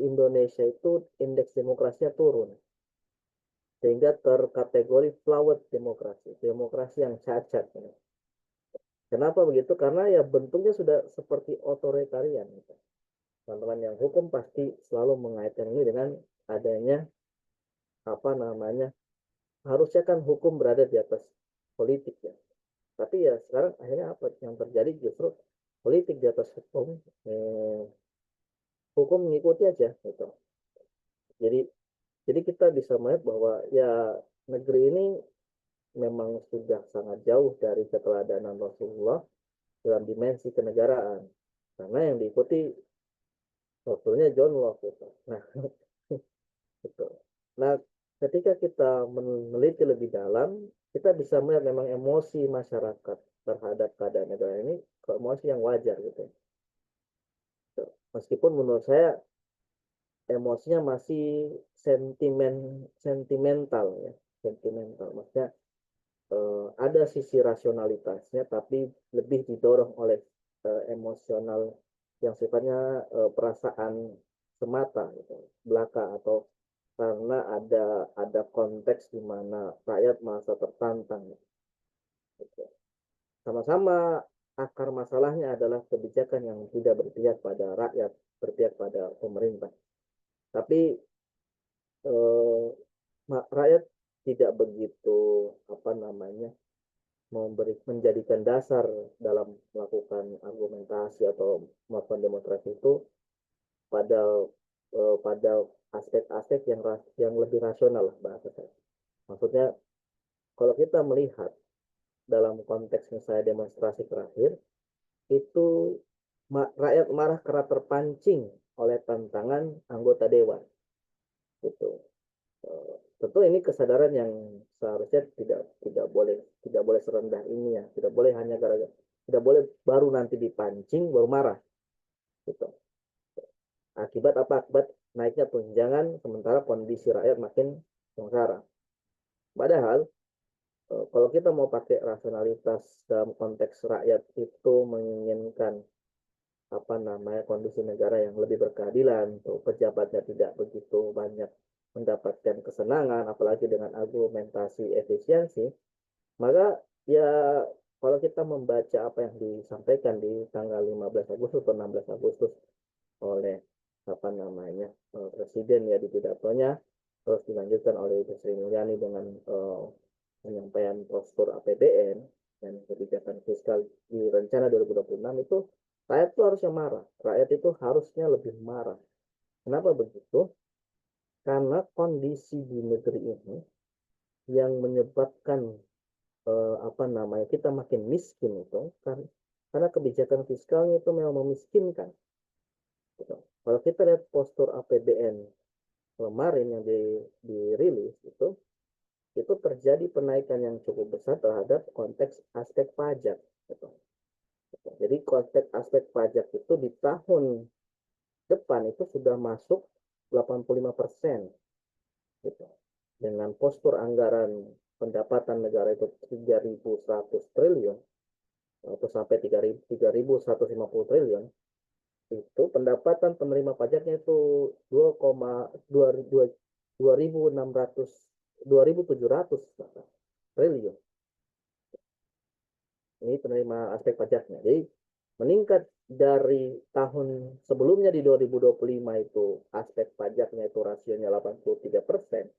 Indonesia itu indeks demokrasinya turun, sehingga terkategori flawed demokrasi yang cacat. Kenapa begitu? Karena ya bentuknya sudah seperti otoritarian. Teman-teman yang hukum pasti selalu mengaitkan ini dengan adanya harusnya kan hukum berada di atas politik ya. Tapi ya sekarang akhirnya apa yang terjadi justru politik di atas hukum, hukum mengikuti aja gitu. Jadi kita bisa melihat bahwa ya negeri ini memang sudah sangat jauh dari keteladanan Rasulullah dalam dimensi kenegaraan, karena yang diikuti Rasulnya John Locke gitu. Nah, gitu. Nah, ketika kita meneliti lebih dalam, kita bisa melihat memang emosi masyarakat terhadap keadaan negara ini emosi yang wajar gitu. Meskipun menurut saya emosinya masih sentimental ya, sentimental. Maksudnya ada sisi rasionalitasnya, tapi lebih didorong oleh emosional yang sifatnya perasaan semata, gitu, belaka, atau karena ada konteks di mana rakyat merasa tertantang. Gitu. Sama-sama akar masalahnya adalah kebijakan yang tidak berpihak pada rakyat, berpihak pada pemerintah. Tapi rakyat tidak begitu menjadikan dasar dalam melakukan argumentasi atau melakukan demonstrasi itu pada pada aspek-aspek yang lebih rasional lah bahasa saya. Maksudnya kalau kita melihat dalam konteks misalnya demonstrasi terakhir itu rakyat marah karena terpancing oleh tantangan anggota dewan gitu. Tentu ini kesadaran yang seharusnya tidak boleh serendah ini ya, tidak boleh hanya tidak boleh baru nanti dipancing baru marah gitu. Akibat apa? Akibat naiknya tunjangan sementara kondisi rakyat makin sengsara. Padahal kalau kita mau pakai rasionalitas dalam konteks rakyat itu menginginkan kondisi negara yang lebih berkeadilan, pejabatnya tidak begitu banyak mendapatkan kesenangan, apalagi dengan argumentasi efisiensi, maka ya kalau kita membaca apa yang disampaikan di tanggal 15 Agustus atau 16 Agustus oleh presiden ya di pidatonya, terus dilanjutkan oleh Ibu Sri Mulyani dengan penyampaian postur APBN dan kebijakan fiskal di rencana 2026 itu Rakyat itu harusnya marah. Rakyat itu harusnya lebih marah. Kenapa begitu? Karena kondisi di negeri ini yang menyebabkan kita makin miskin itu karena kebijakan fiskalnya itu memang memiskinkan. Gitu. Kalau kita lihat postur APBN kemarin yang dirilis itu terjadi penaikan yang cukup besar terhadap konteks aspek pajak. Gitu. Jadi konteks aspek pajak itu di tahun depan itu sudah masuk 85%. Gitu. Dengan postur anggaran pendapatan negara itu 3.100 triliun atau sampai 3.150 triliun, itu pendapatan penerima pajaknya itu 2.700 triliun. Ini penerima aspek pajaknya. Jadi meningkat dari tahun sebelumnya di 2025 itu aspek pajaknya itu rasionya 83%,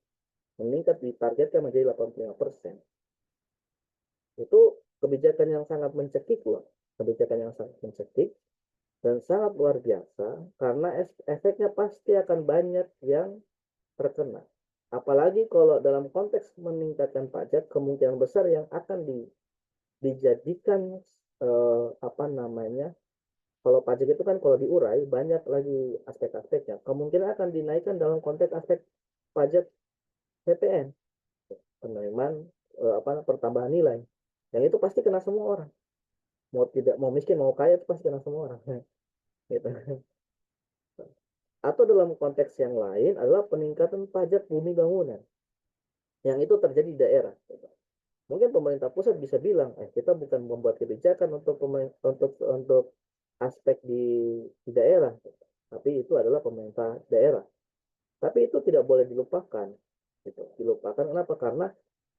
meningkat ditargetkan menjadi 85%. Itu kebijakan yang sangat mencekik loh. Kebijakan yang sangat mencekik dan sangat luar biasa karena efeknya pasti akan banyak yang terkena. Apalagi kalau dalam konteks meningkatkan pajak, kemungkinan besar yang akan dijadikan kalau pajak itu kan kalau diurai banyak lagi aspek-aspeknya. Kemungkinan akan dinaikkan dalam konteks aspek pajak PPN, penerimaan pertambahan nilai. Yang itu pasti kena semua orang. Mau miskin mau kaya itu pasti kena semua orang. Gitu. Atau dalam konteks yang lain adalah peningkatan pajak bumi bangunan yang itu terjadi di daerah. Mungkin pemerintah pusat bisa bilang, kita bukan membuat kebijakan untuk aspek di daerah, tapi itu adalah pemerintah daerah. Tapi itu tidak boleh dilupakan. Gitu. Dilupakan kenapa?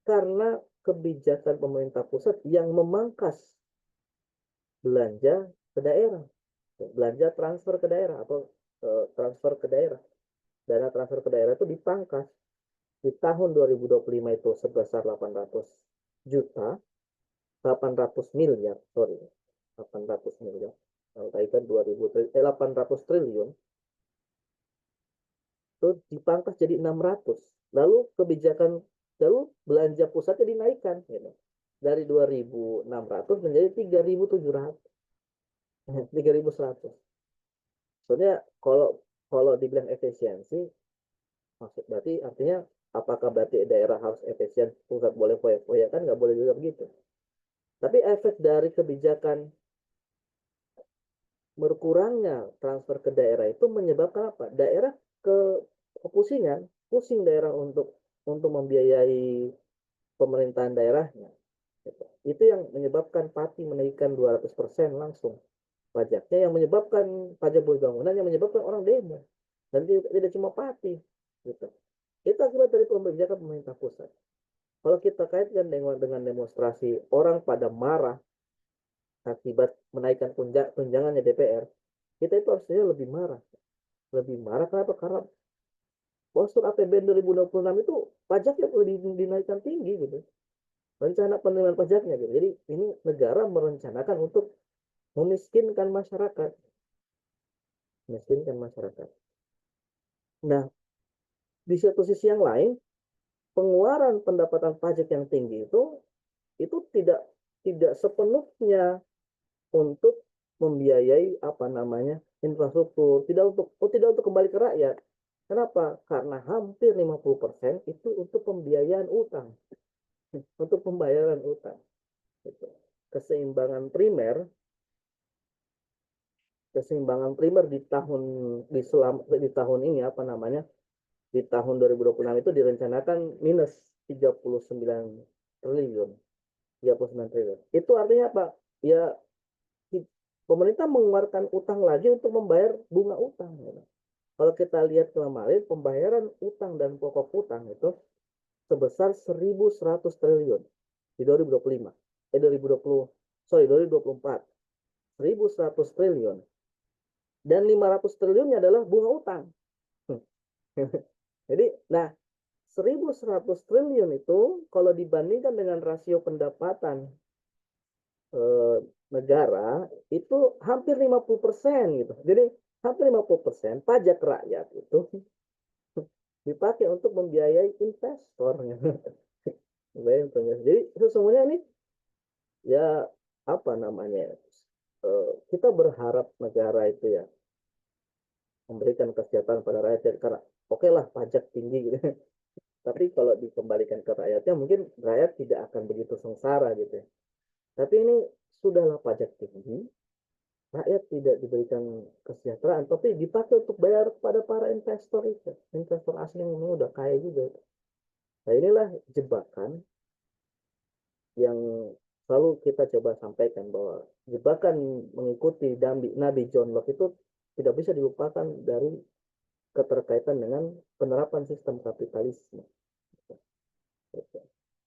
Karena kebijakan pemerintah pusat yang memangkas belanja ke daerah, belanja transfer ke daerah atau transfer ke daerah. Dana transfer ke daerah itu dipangkas di tahun 2025 itu sebesar 800 miliar, sorry, 800 miliar. Kalau kaitan 800 triliun itu dipangkas jadi 600. Lalu belanja pusatnya dinaikkan gitu. Dari 2.600 menjadi 3.700. 3.100. Soalnya kalau dibilang efisiensi, maksud berarti artinya apakah berarti daerah harus efisien, pusat boleh foya-foya? Kan nggak boleh juga begitu. Tapi efek dari kebijakan berkurangnya transfer ke daerah itu menyebabkan apa? Daerah kepusingan, pusing daerah untuk membiayai pemerintahan daerahnya. Itu yang menyebabkan Pati menaikkan 200% langsung pajaknya, yang menyebabkan pajak bumi bangunan, yang menyebabkan orang demo. Dan tidak cuma Pati. Gitu. Itu akibat dari kebijakan pemerintah pusat. Kalau kita kaitkan dengan demonstrasi orang pada marah akibat menaikkan tunjangannya DPR, kita itu harusnya lebih marah. Lebih marah kenapa? Karena postur APBN 2026 itu pajaknya lebih dinaikkan tinggi gitu. Rencana penerimaan pajaknya gitu. Jadi ini negara merencanakan untuk memiskinkan masyarakat. Memiskinkan masyarakat. Nah, di satu sisi yang lain, pengeluaran pendapatan pajak yang tinggi itu tidak sepenuhnya untuk membiayai infrastruktur, tidak untuk kembali ke rakyat. Kenapa? Karena hampir 50% itu untuk pembiayaan utang. Untuk pembayaran utang. Gitu. Keseimbangan primer di tahun ini di tahun 2026 itu direncanakan minus 39 triliun. Itu artinya apa? Ya, pemerintah mengeluarkan utang lagi untuk membayar bunga utang. Kalau kita lihat kemarin pembayaran utang dan pokok utang itu sebesar 1.100 triliun di 2024. 1.100 triliun. Dan 500 triliunnya adalah bunga utang. Jadi, 1.100 triliun itu kalau dibandingkan dengan rasio pendapatan negara itu hampir 50% gitu. Jadi hampir 50% pajak rakyat itu dipakai untuk membiayai investor. Jadi sesungguhnya ini ya apa namanya, kita berharap negara itu ya memberikan kesejahteraan pada rakyat karena oke lah pajak tinggi gitu. Tapi kalau dikembalikan ke rakyatnya mungkin rakyat tidak akan begitu sengsara gitu ya. Tapi ini sudahlah pajak tinggi, rakyat tidak diberikan kesejahteraan, tapi dipakai untuk bayar kepada para investor itu. Investor asing ini udah kaya juga. Nah inilah jebakan yang selalu kita coba sampaikan bahwa jebakan mengikuti Nabi John Locke itu tidak bisa dilupakan dari keterkaitan dengan penerapan sistem kapitalisme.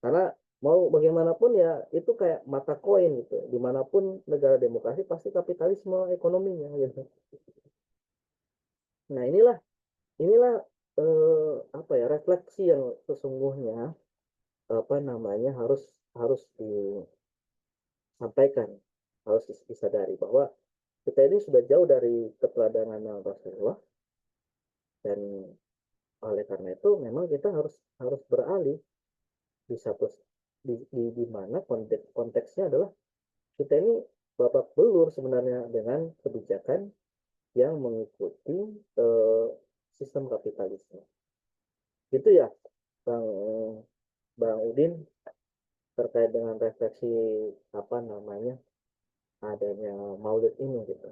Karena mau bagaimanapun ya itu kayak mata koin gitu. Dimanapun negara demokrasi pasti kapitalisme ekonominya gitu. Nah inilah apa ya refleksi yang sesungguhnya apa namanya harus harus disampaikan, harus disadari bahwa kita ini sudah jauh dari keteladanan Rasulullah dan oleh karena itu memang kita harus beralih di satu di mana konteksnya adalah kita ini babak belur sebenarnya dengan kebijakan yang mengikuti sistem kapitalisme. Itu ya Bang Bang Udin terkait dengan refleksi apa namanya adanya Maulid ini gitu.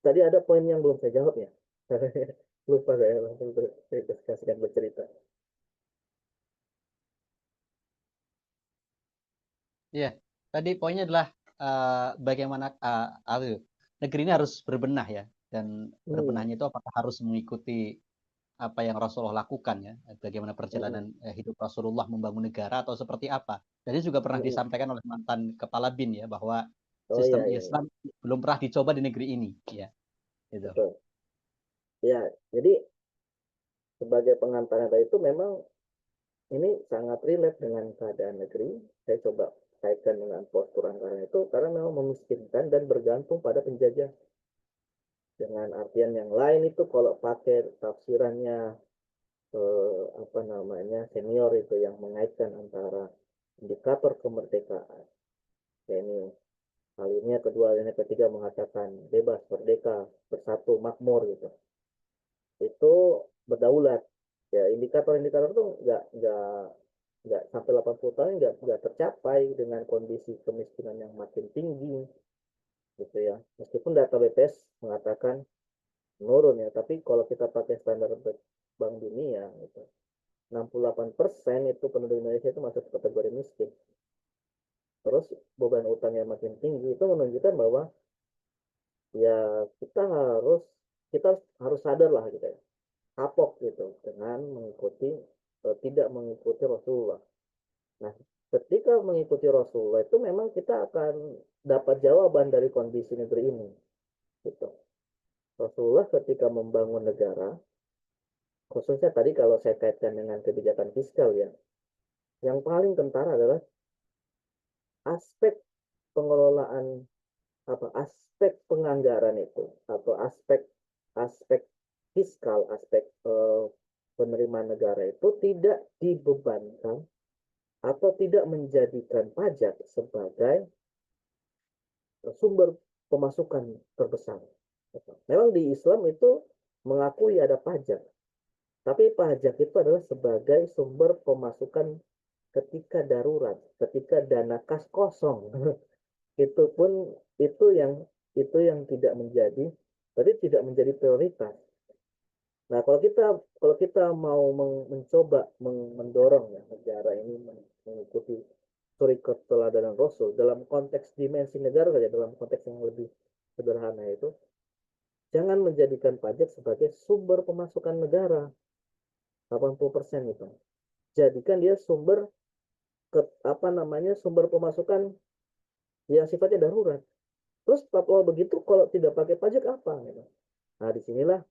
Tadi ada poin yang belum saya jawab ya. Lupa saya langsung kasihkan bercerita. Iya, tadi poinnya adalah bagaimana negeri ini harus berbenah ya, dan berbenahnya itu apakah harus mengikuti apa yang Rasulullah lakukan ya, bagaimana perjalanan hidup Rasulullah membangun negara atau seperti apa. Dan ini juga pernah disampaikan oleh mantan kepala BIN ya, bahwa sistem Islam belum pernah dicoba di negeri ini ya. Gitu. Betul. Ya, jadi sebagai pengantarnya tadi itu memang ini sangat relate dengan keadaan negeri. Saya coba kaitkan dengan postur anggaran itu karena memang memiskinkan dan bergantung pada penjajah. Dengan artian yang lain itu kalau pakai tafsirannya apa namanya senior itu yang mengaitkan antara indikator kemerdekaan. Ya ini alinea kedua, alinea ketiga mengatakan bebas, merdeka, bersatu, makmur gitu. Itu berdaulat. Ya indikator-indikator itu nggak sampai 80 tahun nggak tercapai dengan kondisi kemiskinan yang makin tinggi gitu ya. Meskipun data BPS mengatakan menurun ya, tapi kalau kita pakai standar Bank Dunia gitu, 68% itu penduduk Indonesia itu masuk kategori miskin. Terus beban utangnya makin tinggi itu menunjukkan bahwa ya kita harus sadar lah gitu ya, kapok gitu dengan tidak mengikuti Rasulullah. Nah, ketika mengikuti Rasulullah itu memang kita akan dapat jawaban dari kondisi negeri ini. Gitu. Rasulullah ketika membangun negara, khususnya tadi kalau saya kaitkan dengan kebijakan fiskal ya, yang paling kentara adalah aspek pengelolaan aspek penganggaran itu atau aspek fiskal, aspek penerimaan negara itu tidak dibebankan atau tidak menjadikan pajak sebagai sumber pemasukan terbesar. Memang di Islam itu mengakui ada pajak, tapi pajak itu adalah sebagai sumber pemasukan ketika darurat, ketika dana kas kosong. Itu pun itu yang tidak menjadi prioritas. Nah, kalau kita mau mencoba mendorong ya negara ini mengikuti suri keteladanan Rasul dalam konteks dimensi negara saja, dalam konteks yang lebih sederhana itu, jangan menjadikan pajak sebagai sumber pemasukan negara 80% itu. Jadikan dia sumber sumber pemasukan yang sifatnya darurat. Terus kalau begitu kalau tidak pakai pajak apa? Nah, disinilah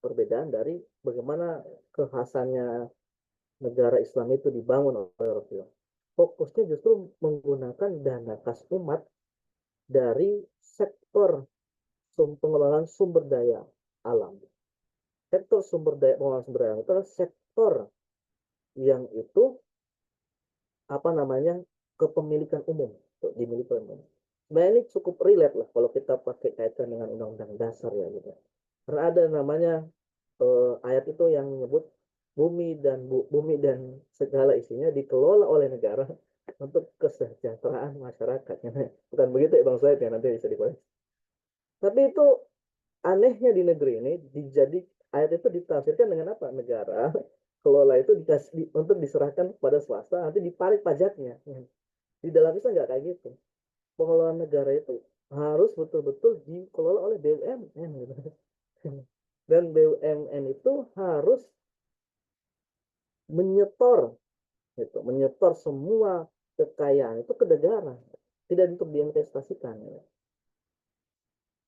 perbedaan dari bagaimana kekhasannya negara Islam itu dibangun oleh Rasulullah. fokusnya justru menggunakan dana kas umat dari sektor pengelolaan sumber daya alam. Sektor pengelolaan sumber daya alam itu adalah sektor yang itu kepemilikan umum, dimiliki oleh umum. Nah, ini cukup relate lah kalau kita pakai kaitan dengan undang-undang dasar ya gitu. Karena ada namanya ayat itu yang menyebut bumi dan segala isinya dikelola oleh negara untuk kesejahteraan masyarakat. Bukan begitu ya Bang Said ya, nanti bisa dikoreksi. Tapi itu anehnya di negeri ini ayat itu ditafsirkan dengan apa? Negara kelola itu untuk diserahkan kepada swasta, nanti ditarik pajaknya. Di dalam Islam nggak kayak gitu. Pengelolaan negara itu harus betul-betul dikelola oleh BUMN gitu. Dan BUMN itu harus menyetor semua kekayaan itu ke negara, tidak untuk diinvestasikan,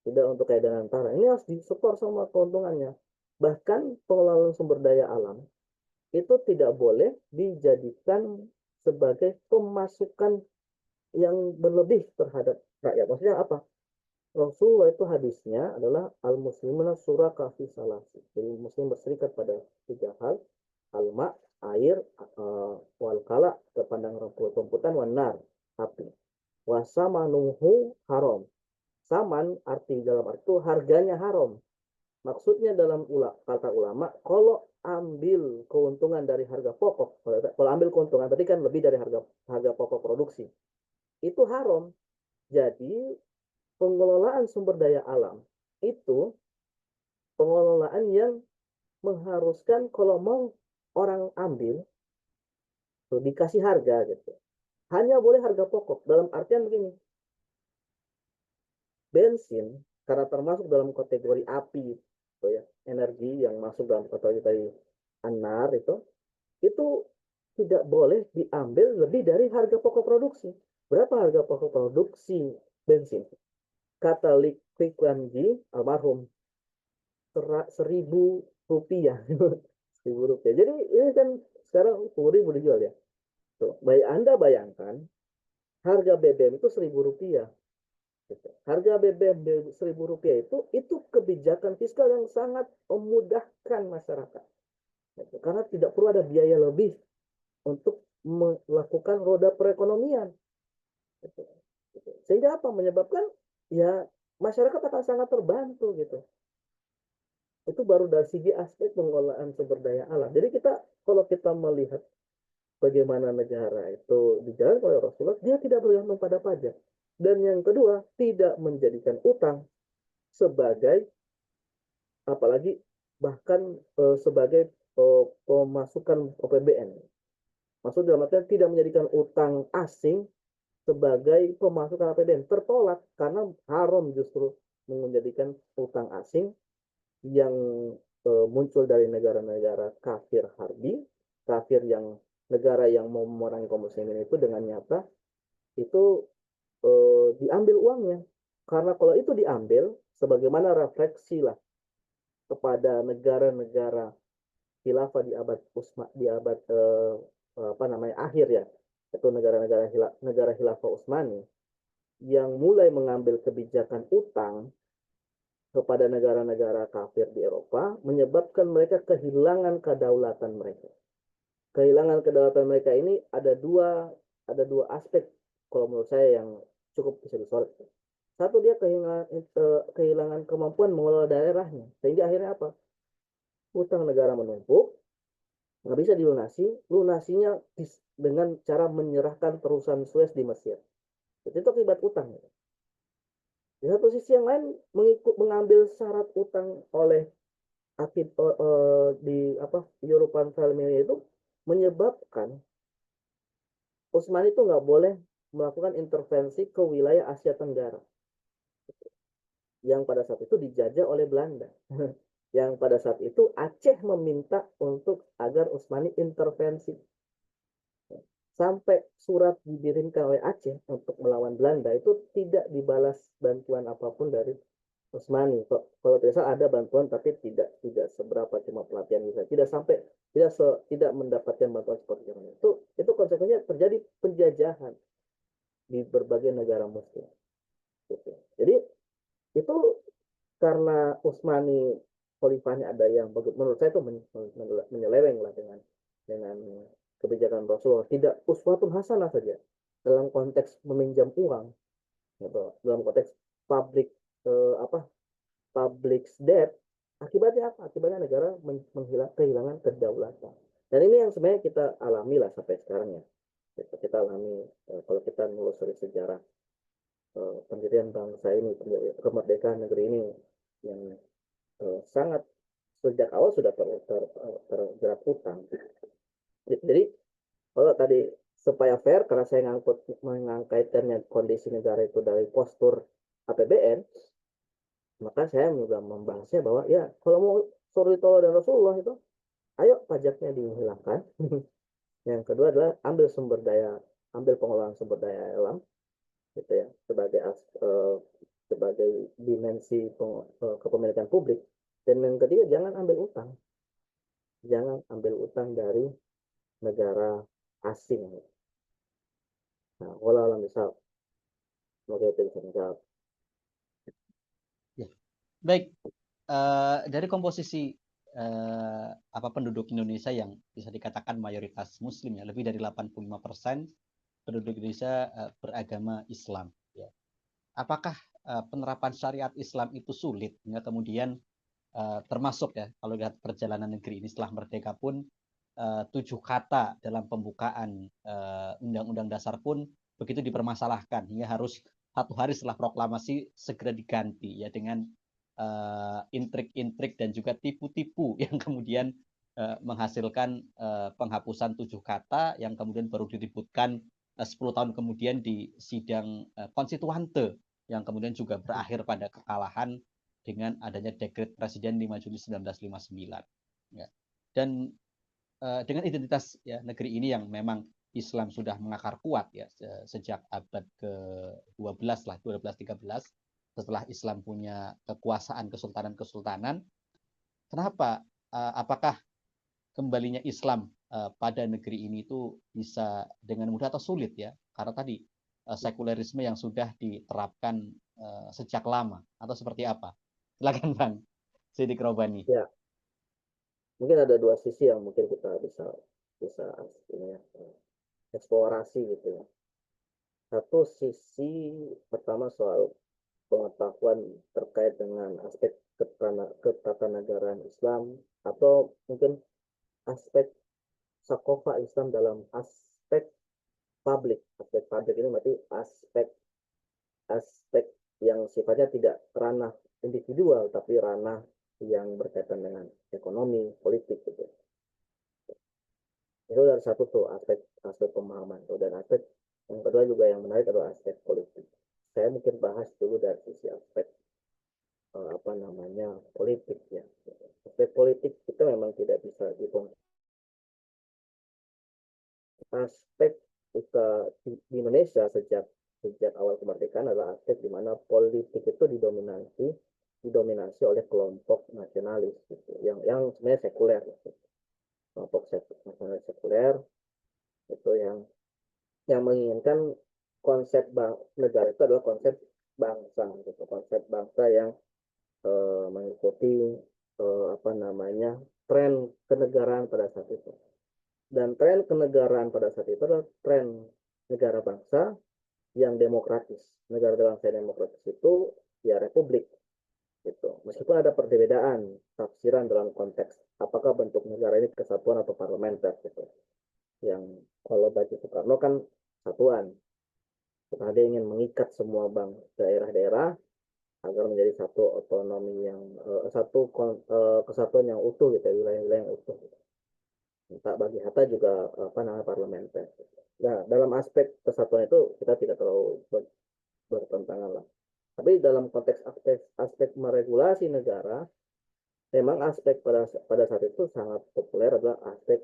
tidak untuk kayak dana antara. Ini harus disetor sama keuntungannya. Bahkan pengelolaan sumber daya alam itu tidak boleh dijadikan sebagai pemasukan yang berlebih terhadap rakyat. Maksudnya apa? Rasulullah itu hadisnya adalah al-muslimuna suraka fi salasi. Jadi muslim berserikat pada 3 hal: alma, air, wal kala, kepandang rumputan, wanar, api. Wasamanuhu haram. Saman dalam arti itu harganya haram. Maksudnya dalam kata ulama, kalau ambil keuntungan dari harga pokok, kalau ambil keuntungan tadi kan lebih dari harga pokok produksi, itu haram. Jadi pengelolaan sumber daya alam itu pengelolaan yang mengharuskan kalau mau orang ambil tuh dikasih harga gitu. Hanya boleh harga pokok. Dalam artian begini, bensin karena termasuk dalam kategori api gitu ya, energi yang masuk dalam kategori anar itu tidak boleh diambil lebih dari harga pokok produksi. Berapa harga pokok produksi bensin? Kata Likwanji almarhum, 1.000 rupiah. 1.000 rupiah. Jadi ini kan sekarang 10.000 dijual ya. Tuh, Anda bayangkan harga BBM itu 1.000 rupiah. Gitu. Harga BBM 1.000 rupiah itu kebijakan fiskal yang sangat memudahkan masyarakat. Gitu. Karena tidak perlu ada biaya lebih untuk melakukan roda perekonomian. Gitu. Gitu. Sehingga apa? Menyebabkan ya masyarakat akan sangat terbantu gitu. Itu baru dari segi aspek pengelolaan sumber daya alam. Jadi kalau kita melihat bagaimana negara itu dijalankan oleh Rasulullah, dia tidak bergantung pada pajak. Dan yang kedua, tidak menjadikan utang sebagai, apalagi bahkan sebagai pemasukan APBN. Maksud dalam artian tidak menjadikan utang asing sebagai pemasukan APBN. Tertolak karena haram justru menjadikan utang asing yang muncul dari negara-negara kafir harbi, kafir yang negara yang mau memerangi kaum muslimin itu dengan nyata itu diambil uangnya. Karena kalau itu diambil, sebagaimana refleksi lah kepada negara-negara khilafah di abad akhir ya, itu negara khilafah Utsmani yang mulai mengambil kebijakan utang kepada negara-negara kafir di Eropa, menyebabkan mereka kehilangan kedaulatan mereka. Kehilangan kedaulatan mereka ini ada dua aspek kalau menurut saya yang cukup bisa disorot. Satu, dia kehilangan kemampuan mengelola daerahnya, sehingga akhirnya apa? Utang negara menumpuk, nggak bisa dilunasi, lunasinya dengan cara menyerahkan perusahaan Suez di Mesir. Itu akibat utang. Di satu sisi yang lain, mengambil syarat utang oleh di European Family itu menyebabkan Utsmani itu nggak boleh melakukan intervensi ke wilayah Asia Tenggara yang pada saat itu dijajah oleh Belanda. Yang pada saat itu Aceh meminta agar Utsmani intervensi. Sampai surat dikirimkan oleh Aceh untuk melawan Belanda itu tidak dibalas bantuan apapun dari Utsmani. Kalau tidak salah ada bantuan tapi tidak seberapa, cuma pelatihan bisa. Tidak mendapatkan bantuan seperti yang lain. Itu konsekuensinya terjadi penjajahan di berbagai negara Muslim. Gitu. Jadi itu karena Utsmani khalifahnya ada yang menurut saya itu menyeleweng lah dengan kebijakan Rasulullah. Tidak uswatun hasanah saja dalam konteks meminjam uang, gitu. Dalam konteks public public debt. Akibatnya apa? Akibatnya negara kehilangan kedaulatan. Dan ini yang sebenarnya kita alami lah sampai sekarang ya. Kita alami kalau kita menelusuri sejarah pendirian bangsa ini, kemerdekaan negeri ini yang sangat sejak awal sudah terjerat hutang. Jadi kalau tadi supaya fair, karena saya mengangkatkannya kondisi negara itu dari postur APBN, maka saya juga membahasnya bahwa ya kalau mau Rasulullah dan Rasulullah itu, ayo pajaknya dihilangkan. Yang kedua adalah ambil pengelolaan sumber daya alam, gitu ya, sebagai dimensi kepemilikan publik. Dan yang ketiga, jangan ambil utang dari negara asing. Nah, walau misal, semoga itu bisa menjawab. Ya. Baik, dari komposisi penduduk Indonesia yang bisa dikatakan mayoritas Muslim ya, lebih dari 85% penduduk Indonesia beragama Islam. Ya. Apakah penerapan syariat Islam itu sulit hingga kemudian termasuk ya kalau lihat perjalanan negeri ini setelah merdeka pun 7 kata dalam pembukaan Undang-Undang Dasar pun begitu dipermasalahkan hingga harus 1 hari setelah proklamasi segera diganti ya dengan intrik-intrik dan juga tipu-tipu yang kemudian menghasilkan penghapusan 7 kata yang kemudian baru diributkan 10 tahun kemudian di sidang konstituante yang kemudian juga berakhir pada kekalahan dengan adanya dekret Presiden 5 Juli 1959. Ya. Dan dengan identitas ya, negeri ini yang memang Islam sudah mengakar kuat ya sejak abad ke-12 lah, 12-13 setelah Islam punya kekuasaan kesultanan-kesultanan. Kenapa? Apakah kembalinya Islam pada negeri ini itu bisa dengan mudah atau sulit ya? Karena tadi sekulerisme yang sudah diterapkan sejak lama atau seperti apa? Silakan Bang Siddiq Robani. Ya, mungkin ada 2 sisi yang mungkin kita bisa ini ya, eksplorasi gitu ya. Satu sisi pertama soal pengetahuan terkait dengan aspek ketatanegaraan Islam, atau mungkin aspek sakofa Islam dalam aspek publik. Aspek publik ini berarti aspek yang sifatnya tidak ranah individual tapi ranah yang berkaitan dengan ekonomi, politik gitu. Itu dari satu tuh aspek pemahaman tuh. Dan aspek yang kedua juga yang menarik adalah aspek politik. Saya mungkin bahas dulu dari sisi aspek politik ya. Aspek politik kita memang tidak bisa dipungkiri. Aspek kita di Indonesia sejak awal kemerdekaan adalah aspek di mana politik itu didominasi oleh kelompok nasionalis gitu, yang sebenarnya sekuler gitu. Kelompok nasionalis sekuler itu yang menginginkan konsep negara itu adalah konsep bangsa gitu, konsep bangsa yang mengikuti tren kenegaraan pada saat itu. Dan tren kenegaraan pada saat itu adalah tren negara bangsa yang demokratis. Negara bangsa yang demokratis itu ya republik gitu. Meskipun ada perbedaan tafsiran dalam konteks apakah bentuk negara ini kesatuan atau parlementer gitu. Yang kalau bagi Soekarno kan satuan. Karena dia ingin mengikat semua daerah-daerah agar menjadi satu otonomi yang kesatuan yang utuh gitu, wilayah-wilayah yang utuh. Tak bagi Hatta juga parlementer. Nah, dalam aspek kesatuan itu kita tidak terlalu bertentangan lah. Tapi dalam konteks aspek meregulasi negara, memang aspek pada saat itu sangat populer adalah aspek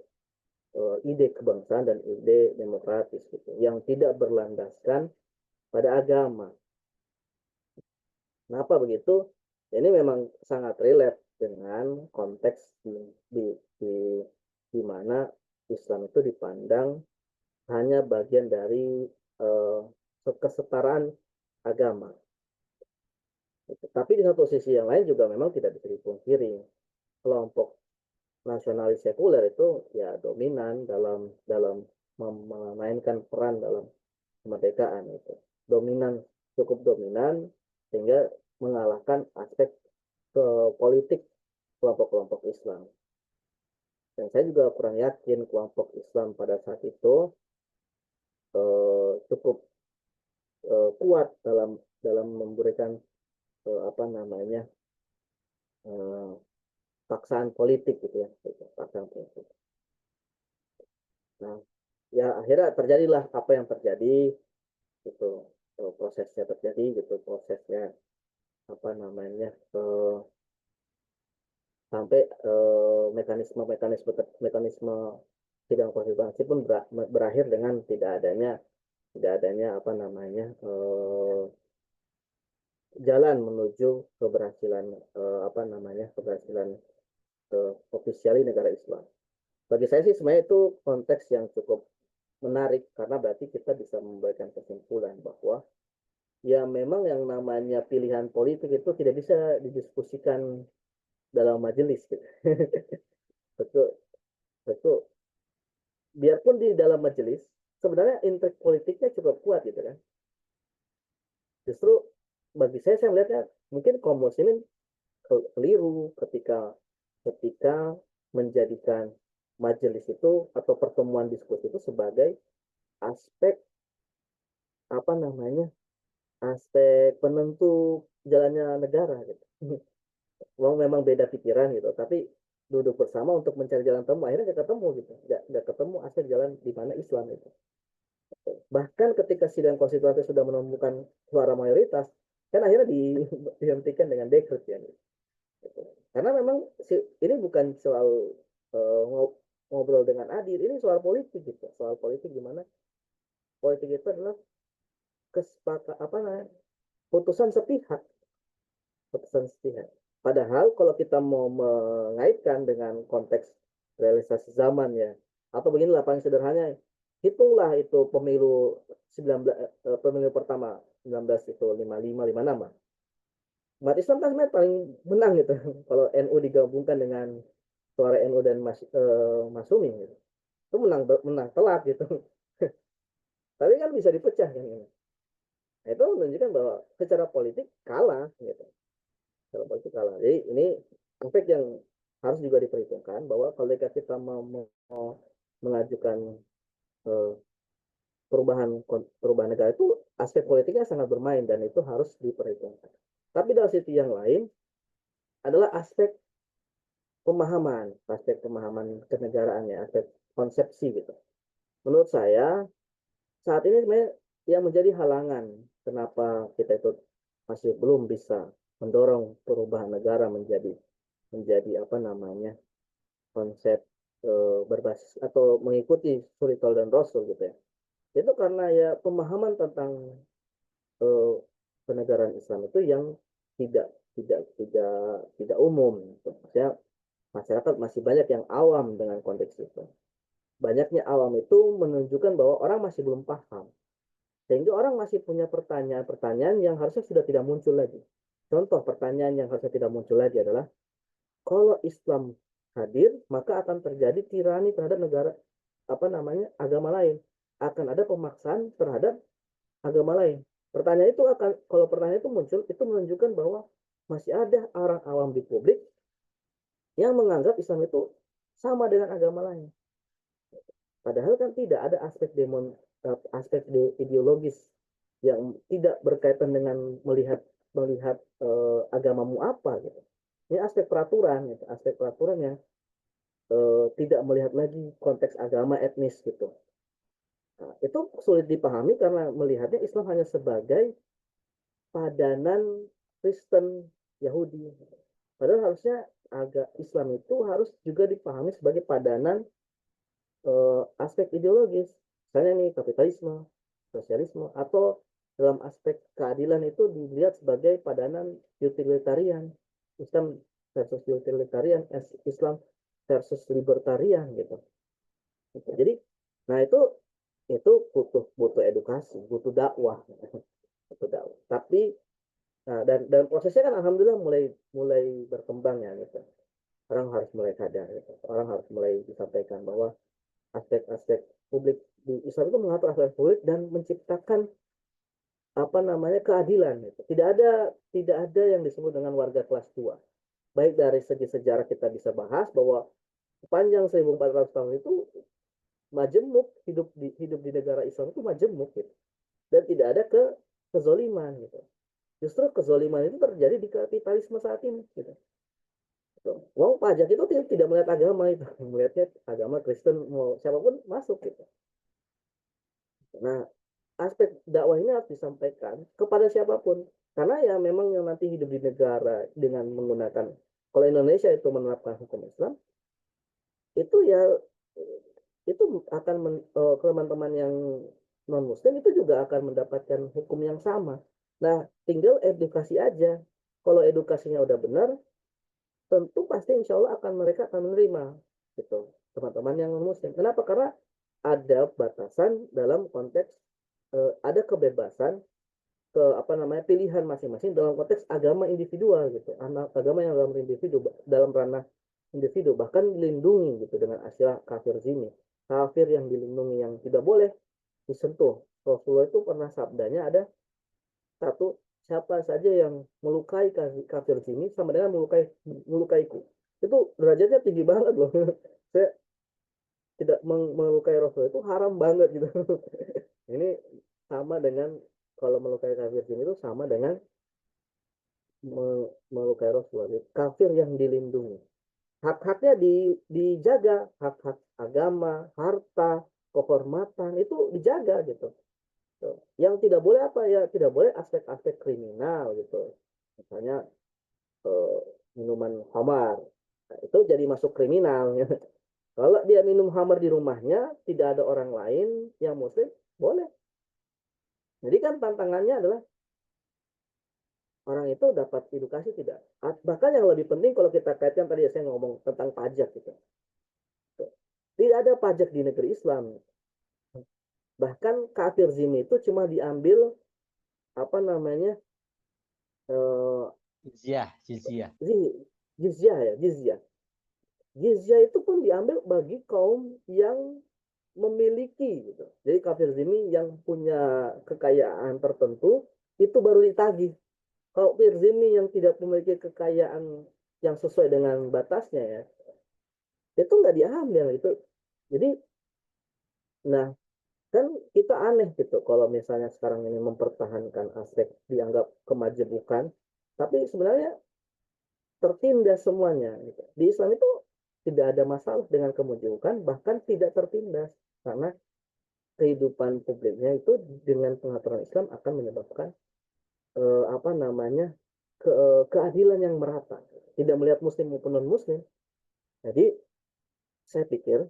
ide kebangsaan dan ide demokratis gitu, yang tidak berlandaskan pada agama. Kenapa begitu? Ini memang sangat relate dengan konteks di mana Islam itu dipandang hanya bagian dari kesetaraan agama. Tapi di satu sisi yang lain juga memang tidak bisa dipungkiri kelompok nasionalis sekuler itu ya dominan dalam dalam memainkan peran dalam kemerdekaan itu. Dominan, cukup dominan sehingga mengalahkan aspek ke politik kelompok-kelompok Islam. Dan saya juga kurang yakin kelompok Islam pada saat itu cukup kuat dalam memberikan apa namanya paksaan politik gitu ya, paksaan politik. Nah, ya akhirnya terjadilah apa yang terjadi gitu, prosesnya terjadi gitu, prosesnya apa namanya sampai mekanisme sidang konstitusi pun berakhir dengan tidak adanya apa namanya jalan menuju keberhasilan apa namanya keberhasilan ofisiali negara Islam. Bagi saya sih sebenarnya itu konteks yang cukup menarik karena berarti kita bisa memberikan kesimpulan bahwa ya memang yang namanya pilihan politik itu tidak bisa didiskusikan dalam majelis gitu. betul betul biarpun di dalam majelis sebenarnya intrik politiknya cukup kuat gitu kan. Justru bagi saya melihatnya mungkin kaum muslimin keliru ketika menjadikan majelis itu atau pertemuan diskusi itu sebagai aspek apa namanya aspek penentu jalannya negara gitu. Memang beda pikiran gitu, tapi duduk bersama untuk mencari jalan temu akhirnya nggak ketemu gitu, nggak ketemu aspek jalan di mana Islam itu. Bahkan ketika sidang konstitusi sudah menemukan suara mayoritas, kan akhirnya dihentikan dengan dekret ya. Gitu. Karena memang ini bukan soal ngobrol dengan adil, ini soal politik gitu, soal politik gimana politik itu adalah apa namanya putusan sepihak, putusan sepihak. Padahal kalau kita mau mengaitkan dengan konteks realisasi zaman ya, atau beginilah paling sederhananya, hitunglah itu pemilu 19 pemilu pertama 19 itu 55 56. Umat Islam kan sebenarnya paling menang gitu kalau NU digabungkan dengan suara NU dan Masumi gitu. Itu menang telat gitu. Tapi kan bisa dipecah kan ini. Nah, itu menunjukkan bahwa secara politik kalah gitu. Secara politik kalah. Jadi ini aspek yang harus juga diperhitungkan bahwa kalau kita mau mengajukan perubahan negara itu aspek politiknya sangat bermain dan itu harus diperhitungkan. Tapi dari sisi yang lain adalah aspek pemahaman kenegaraannya, aspek konsepsi gitu. Menurut saya saat ini sebenarnya yang menjadi halangan kenapa kita itu masih belum bisa mendorong perubahan negara menjadi apa namanya konsep berbasis atau mengikuti suri tol dan rasul gitu ya. Itu karena ya pemahaman tentang kenegaraan Islam itu yang tidak umum. Maksudnya masyarakat masih banyak yang awam dengan konteks itu. Banyaknya awam itu menunjukkan bahwa orang masih belum paham. Sehingga orang masih punya pertanyaan-pertanyaan yang harusnya sudah tidak muncul lagi. Contoh pertanyaan yang harusnya tidak muncul lagi adalah, kalau Islam hadir, maka akan terjadi tirani terhadap negara, apa namanya, agama lain. Akan ada pemaksaan terhadap agama lain. Pertanyaan itu kalau pertanyaan itu muncul, itu menunjukkan bahwa masih ada orang awam di publik yang menganggap Islam itu sama dengan agama lain. Padahal kan tidak ada aspek ideologis yang tidak berkaitan dengan melihat agamamu apa gitu. Ini aspek peraturan gitu, aspek peraturan yang tidak melihat lagi konteks agama etnis gitu. Nah, itu sulit dipahami karena melihatnya Islam hanya sebagai padanan Kristen Yahudi. Padahal harusnya Islam itu harus juga dipahami sebagai padanan aspek ideologis, misalnya nih kapitalisme, sosialisme, atau dalam aspek keadilan itu dilihat sebagai padanan utilitarian, Islam versus utilitarian, Islam versus libertarian gitu. Jadi, nah itu butuh edukasi, butuh dakwah, butuh dakwah. Tapi nah, dan prosesnya kan alhamdulillah mulai berkembang ya gitu. Orang harus mulai sadar gitu. Orang harus mulai disampaikan bahwa aspek-aspek publik di Islam itu mengatur aspek publik dan menciptakan apa namanya keadilan gitu. Tidak ada yang disebut dengan warga kelas 2. Baik dari segi sejarah kita bisa bahas bahwa sepanjang 1400 tahun itu majemuk hidup di negara Islam itu majemuk gitu. Dan tidak ada kezoliman gitu. Justru kezoliman itu terjadi di kapitalisme saat ini gitu. Wow, pajak itu tidak melihat agama itu, melihatnya agama Kristen mau siapapun masuk gitu. Nah, aspek dakwah ini harus disampaikan kepada siapapun, karena ya memang yang nanti hidup di negara dengan menggunakan, kalau Indonesia itu menerapkan hukum Islam, itu ya itu akan teman-teman yang non Muslim itu juga akan mendapatkan hukum yang sama. Nah, tinggal edukasi aja. Kalau edukasinya udah benar, tentu pasti insya Allah mereka akan menerima gitu teman-teman yang non Muslim. Kenapa? Karena ada batasan dalam konteks ada kebebasan ke apa namanya pilihan masing-masing dalam konteks agama individual gitu, agama yang dalam ranah individu bahkan dilindungi gitu dengan istilah kafir zimmi, kafir yang dilindungi yang tidak boleh disentuh. Rasulullah itu pernah sabdanya ada satu, siapa saja yang melukai kafir zimmi sama dengan melukaiku. Itu derajatnya tinggi banget loh. Saya tidak melukai Rasul itu haram banget gitu. Ini sama dengan kalau melukai kafir zimmi itu sama dengan melukai Rasulullah. Kafir yang dilindungi. Hak-haknya dijaga, hak-hak agama, harta, kehormatan itu dijaga gitu. Yang tidak boleh apa ya? Tidak boleh aspek-aspek kriminal gitu. Misalnya eh, minuman khamar. Nah, itu jadi masuk kriminal. Ya. Kalau dia minum khamar di rumahnya, tidak ada orang lain yang muslim, boleh. Jadi kan tantangannya adalah orang itu dapat edukasi tidak. Bahkan yang lebih penting kalau kita kaitkan tadi saya ngomong tentang pajak gitu. Tidak ada pajak di negeri Islam. Bahkan kafir zimmi itu cuma diambil apa namanya jizyah. jizyah ya, jizyah. Jizyah itu pun diambil bagi kaum yang memiliki gitu. Jadi kafir zimmi yang punya kekayaan tertentu itu baru ditagih. Kalau kafir zimmi yang tidak memiliki kekayaan yang sesuai dengan batasnya ya, itu nggak diambil itu. Jadi, nah kan kita aneh gitu kalau misalnya sekarang ini mempertahankan aspek dianggap kemajemukan, tapi sebenarnya tertindas semuanya. Gitu. Di Islam itu tidak ada masalah dengan kemujukan, bahkan tidak tertindas karena kehidupan publiknya itu dengan pengaturan Islam akan menyebabkan apa namanya keadilan yang merata, tidak melihat Muslim maupun non Muslim. Jadi saya pikir,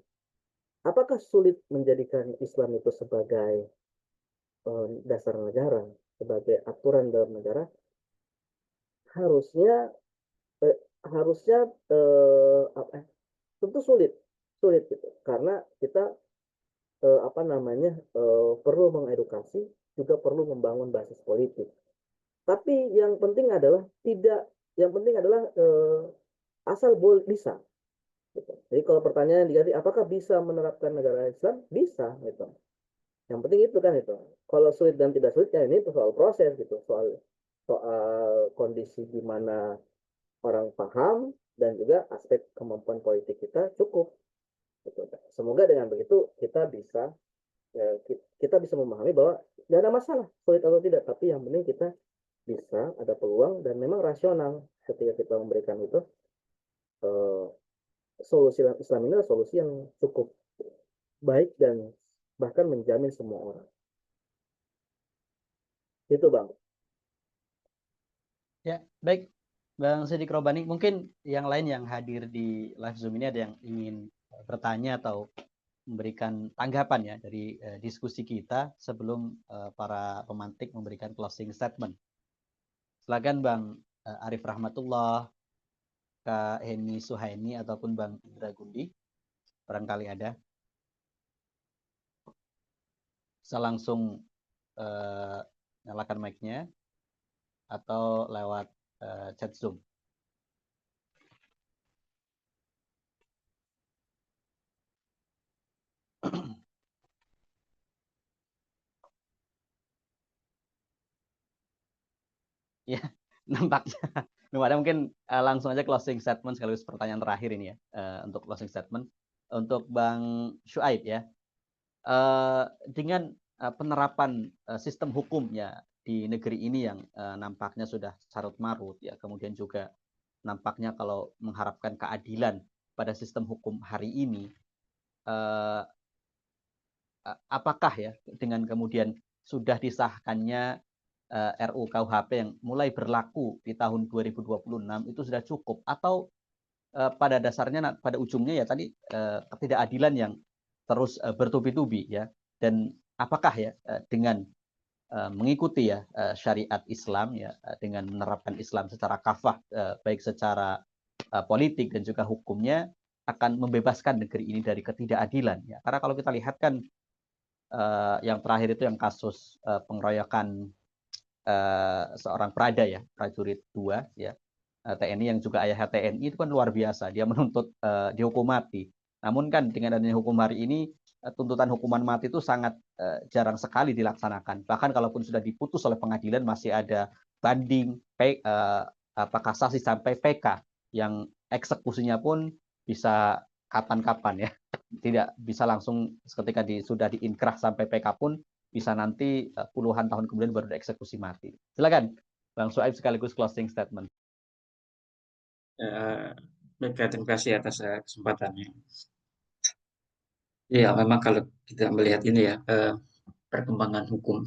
apakah sulit menjadikan Islam itu sebagai dasar negara, sebagai aturan dalam negara? Harusnya eh, harusnya tentu sulit gitu karena kita apa namanya perlu mengedukasi juga perlu membangun basis politik tapi yang penting adalah asal bisa gitu. Jadi kalau pertanyaan diganti apakah bisa menerapkan negara Islam bisa gitu yang penting itu kan itu kalau sulit dan tidak sulit ya ini soal proses gitu soal soal kondisi di mana orang paham dan juga aspek kemampuan politik kita cukup. Semoga dengan begitu kita bisa memahami bahwa tidak ada masalah sulit atau tidak, tapi yang penting kita bisa ada peluang dan memang rasional ketika kita memberikan itu eh, solusi Islam ini adalah solusi yang cukup baik dan bahkan menjamin semua orang. Itu Bang. Ya, baik Bang Sidik Robani. Mungkin yang lain yang hadir di live Zoom ini ada yang ingin bertanya atau memberikan tanggapan ya dari diskusi kita sebelum para pemantik memberikan closing statement. Silakan Bang Arif Rahmatullah, Kak Heni Suhaini, ataupun Bang Indra Gundi, barangkali ada. Bisa langsung nyalakan mic-nya atau lewat chat Zoom. Ya, nampaknya mungkin langsung aja closing statement sekaligus pertanyaan terakhir ini ya, untuk closing statement untuk Bang Syuaib ya. Dengan penerapan sistem hukum ya di negeri ini yang nampaknya sudah carut marut ya, kemudian juga nampaknya kalau mengharapkan keadilan pada sistem hukum hari ini, apakah ya dengan kemudian sudah disahkannya RUU KUHP yang mulai berlaku di tahun 2026 itu sudah cukup, atau pada dasarnya pada ujungnya ya tadi ketidakadilan yang terus bertubi-tubi ya, dan apakah ya dengan mengikuti ya syariat Islam ya, dengan menerapkan Islam secara kafah, baik secara politik dan juga hukumnya, akan membebaskan negeri ini dari ketidakadilan ya. Karena kalau kita lihat kan yang terakhir itu yang kasus pengeroyokan seorang prada ya, prajurit 2 ya, TNI yang juga ayah TNI, itu kan luar biasa, dia menuntut dihukum mati. Namun kan dengan adanya hukum hari ini, tuntutan hukuman mati itu sangat jarang sekali dilaksanakan. Bahkan kalaupun sudah diputus oleh pengadilan, masih ada banding, kasasi sampai PK, yang eksekusinya pun bisa kapan-kapan ya, tidak bisa langsung ketika sudah diinkrah sampai PK pun bisa nanti puluhan tahun kemudian baru dieksekusi mati. Silakan Bang Syuaib sekaligus closing statement. Baik, terima kasih atas kesempatannya. Ya, memang kalau kita melihat ini ya, perkembangan hukum,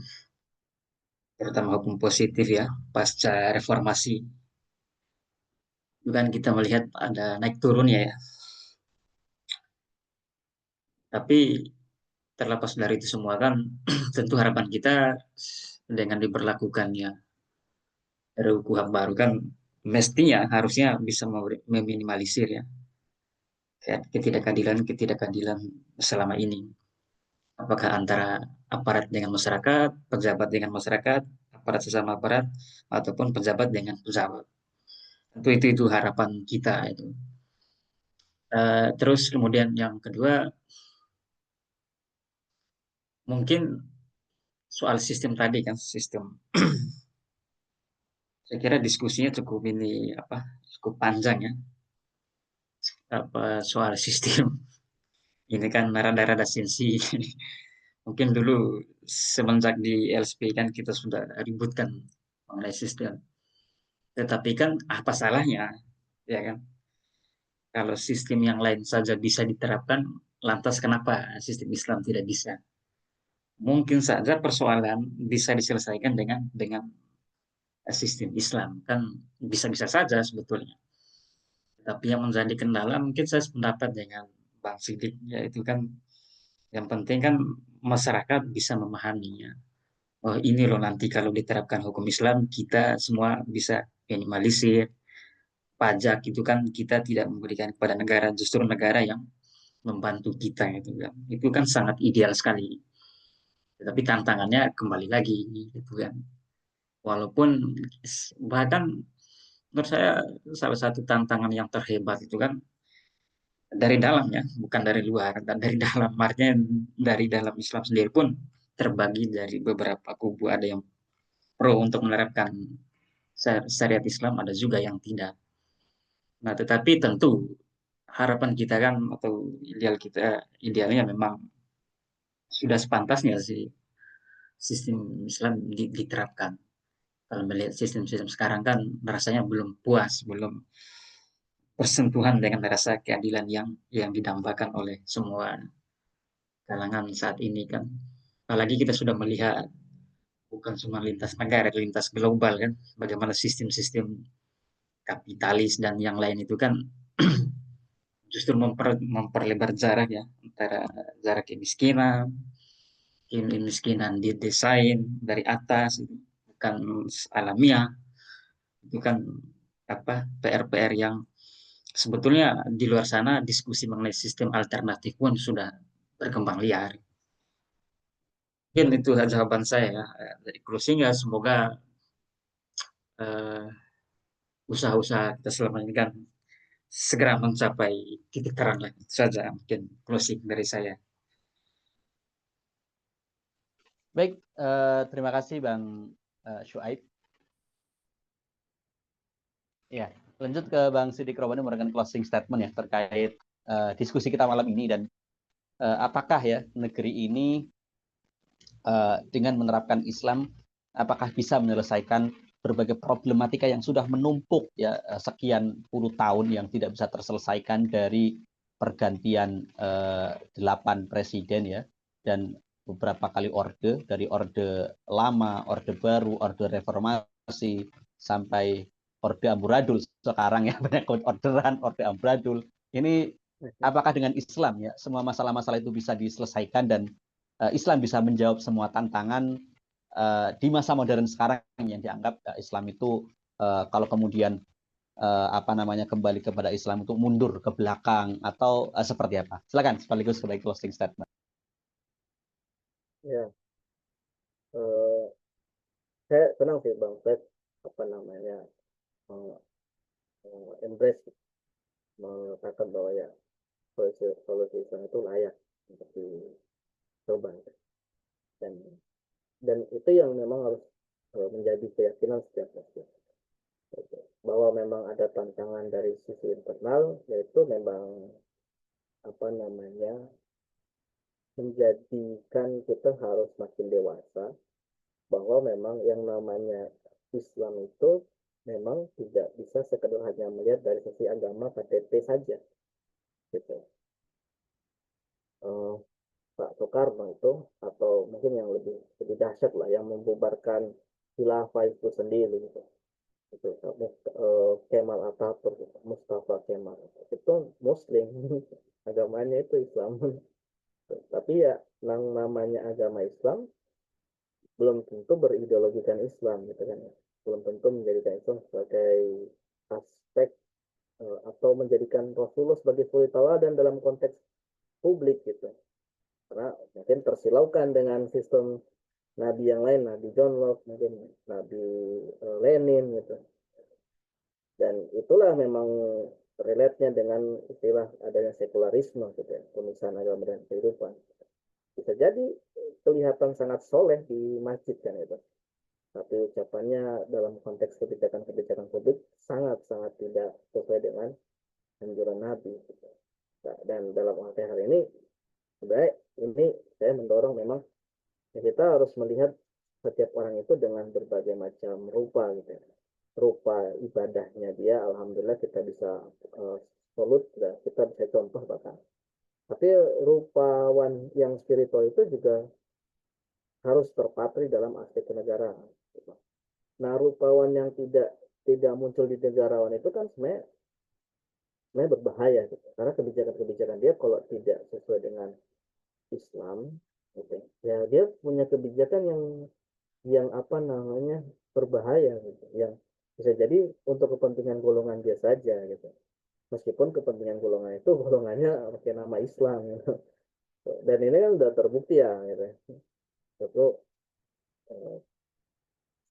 terutama hukum positif ya, pasca reformasi, bukan kita melihat ada naik turunnya ya. Tapi terlepas dari itu semua kan, tentu harapan kita dengan diberlakukannya RUU KUHP baru kan, mestinya harusnya bisa meminimalisir ya ketidakadilan selama ini. Apakah antara aparat dengan masyarakat, pejabat dengan masyarakat, aparat sesama aparat, ataupun pejabat dengan pejabat. Tentu itu harapan kita itu. Terus kemudian yang kedua, mungkin soal sistem tadi kan, sistem. Saya kira diskusinya cukup panjang ya, soal sistem. Ini kan rada-rada sensi. Mungkin dulu semenjak di LSP kan kita sudah ributkan mengenai sistem. Tetapi kan apa salahnya, ya kan? Kalau sistem yang lain saja bisa diterapkan, lantas kenapa sistem Islam tidak bisa? Mungkin saja persoalan bisa diselesaikan dengan sistem Islam, kan bisa-bisa saja sebetulnya. Tapi yang menjadi kendala mungkin saya sependapat dengan Bang Sidik, yaitu kan yang penting kan masyarakat bisa memahaminya. Oh ini loh nanti kalau diterapkan hukum Islam kita semua bisa minimalisir pajak, itu kan kita tidak memberikan kepada negara, justru negara yang membantu kita gitu kan. Itu kan sangat ideal sekali. Tetapi tantangannya kembali lagi gitu kan. Walaupun bahkan menurut saya salah satu tantangan yang terhebat itu kan dari dalamnya, bukan dari luar, dan dari dalam. Artinya dari dalam Islam sendiri pun terbagi dari beberapa kubu. Ada yang pro untuk menerapkan syariat Islam, ada juga yang tidak. Nah, tetapi tentu harapan kita kan, atau idealnya memang sudah sepantasnya sih sistem Islam diterapkan. Kalau melihat sistem-sistem sekarang kan rasanya belum puas, belum bersentuhan dengan rasa keadilan yang didambakan oleh semua kalangan saat ini kan. Apalagi kita sudah melihat bukan cuma lintas negara, lintas global kan, bagaimana sistem-sistem kapitalis dan yang lain itu kan justru memperlebar jarak ya antara jarak kemiskinan, kemiskinan didesain dari atas, itu bukan alamiah, itu kan apa PR-PR yang sebetulnya di luar sana diskusi mengenai sistem alternatif pun sudah berkembang liar. Mungkin itu jawaban saya ya. Dari closing ya, semoga eh, usaha-usaha kita selama ini kan segera mencapai titik terang lah. Itu saja mungkin closing dari saya. Baik, terima kasih Bang Syuaib. Ya, lanjut ke Bang Sidik Robani memberikan closing statement ya terkait diskusi kita malam ini, dan apakah ya negeri ini dengan menerapkan Islam apakah bisa menyelesaikan berbagai problematika yang sudah menumpuk ya sekian puluh tahun yang tidak bisa terselesaikan dari pergantian 8 presiden ya, dan beberapa kali orde, dari orde lama, orde baru, orde reformasi, sampai orde amburadul sekarang ya, banyak orderan, orde amburadul. Ini apakah dengan Islam ya semua masalah-masalah itu bisa diselesaikan, dan Islam bisa menjawab semua tantangan di masa modern sekarang yang dianggap Islam itu kalau kemudian kembali kepada Islam untuk mundur ke belakang, atau seperti apa? Silakan sekaligus sebagai closing statement. Ya, saya senang sih Bang Fred embrace, mengatakan bahwa ya solusi Islam itu layak untuk dicoba, dan itu yang memang harus menjadi keyakinan setiap muslim, bahwa memang ada tantangan dari sisi internal, yaitu memang menjadikan kita harus makin dewasa, bahwa memang yang namanya Islam itu memang tidak bisa sekedar hanya melihat dari sisi agama KTP saja, gitu. Pak Soekarno itu, atau mungkin yang lebih dahsyat lah, yang membubarkan khilafah itu sendiri gitu. Itu Kemal Atatürk, Mustafa Kemal itu Muslim, agamanya itu Islam. Tapi ya namanya agama Islam belum tentu berideologikan Islam gitu kan ya. Belum tentu menjadikan Islam sebagai aspek atau menjadikan Rasulullah sebagai suri tauladan dalam konteks publik gitu. Karena mungkin tersilaukan dengan sistem nabi yang lain, Nabi John Locke, mungkin Nabi Lenin gitu. Dan itulah memang relate-nya dengan istilah adanya sekularisme gitu ya, pemisahan agama dan kehidupan. Bisa jadi kelihatan sangat soleh di masjid kan itu, tapi ucapannya dalam konteks kebijakan-kebijakan publik sangat-sangat tidak sesuai dengan anjuran Nabi gitu. Nah, dan dalam konteks hal ini sebenarnya ini saya mendorong memang ya, kita harus melihat setiap orang itu dengan berbagai macam rupa gitu ya. Rupa ibadahnya dia, alhamdulillah kita bisa solut, kita bisa contoh bahkan. Tapi rupawan yang spiritual itu juga harus terpatri dalam aspek kenegaraan. Nah, rupawan yang tidak muncul di negarawan itu kan sebenarnya berbahaya gitu. Karena kebijakan-kebijakan dia kalau tidak sesuai dengan Islam, gitu, ya dia punya kebijakan yang berbahaya gitu, yang bisa jadi untuk kepentingan golongan dia saja gitu. Meskipun kepentingan golongan itu golongannya pakai nama Islam gitu. Dan ini kan sudah terbukti ya gitu. Itu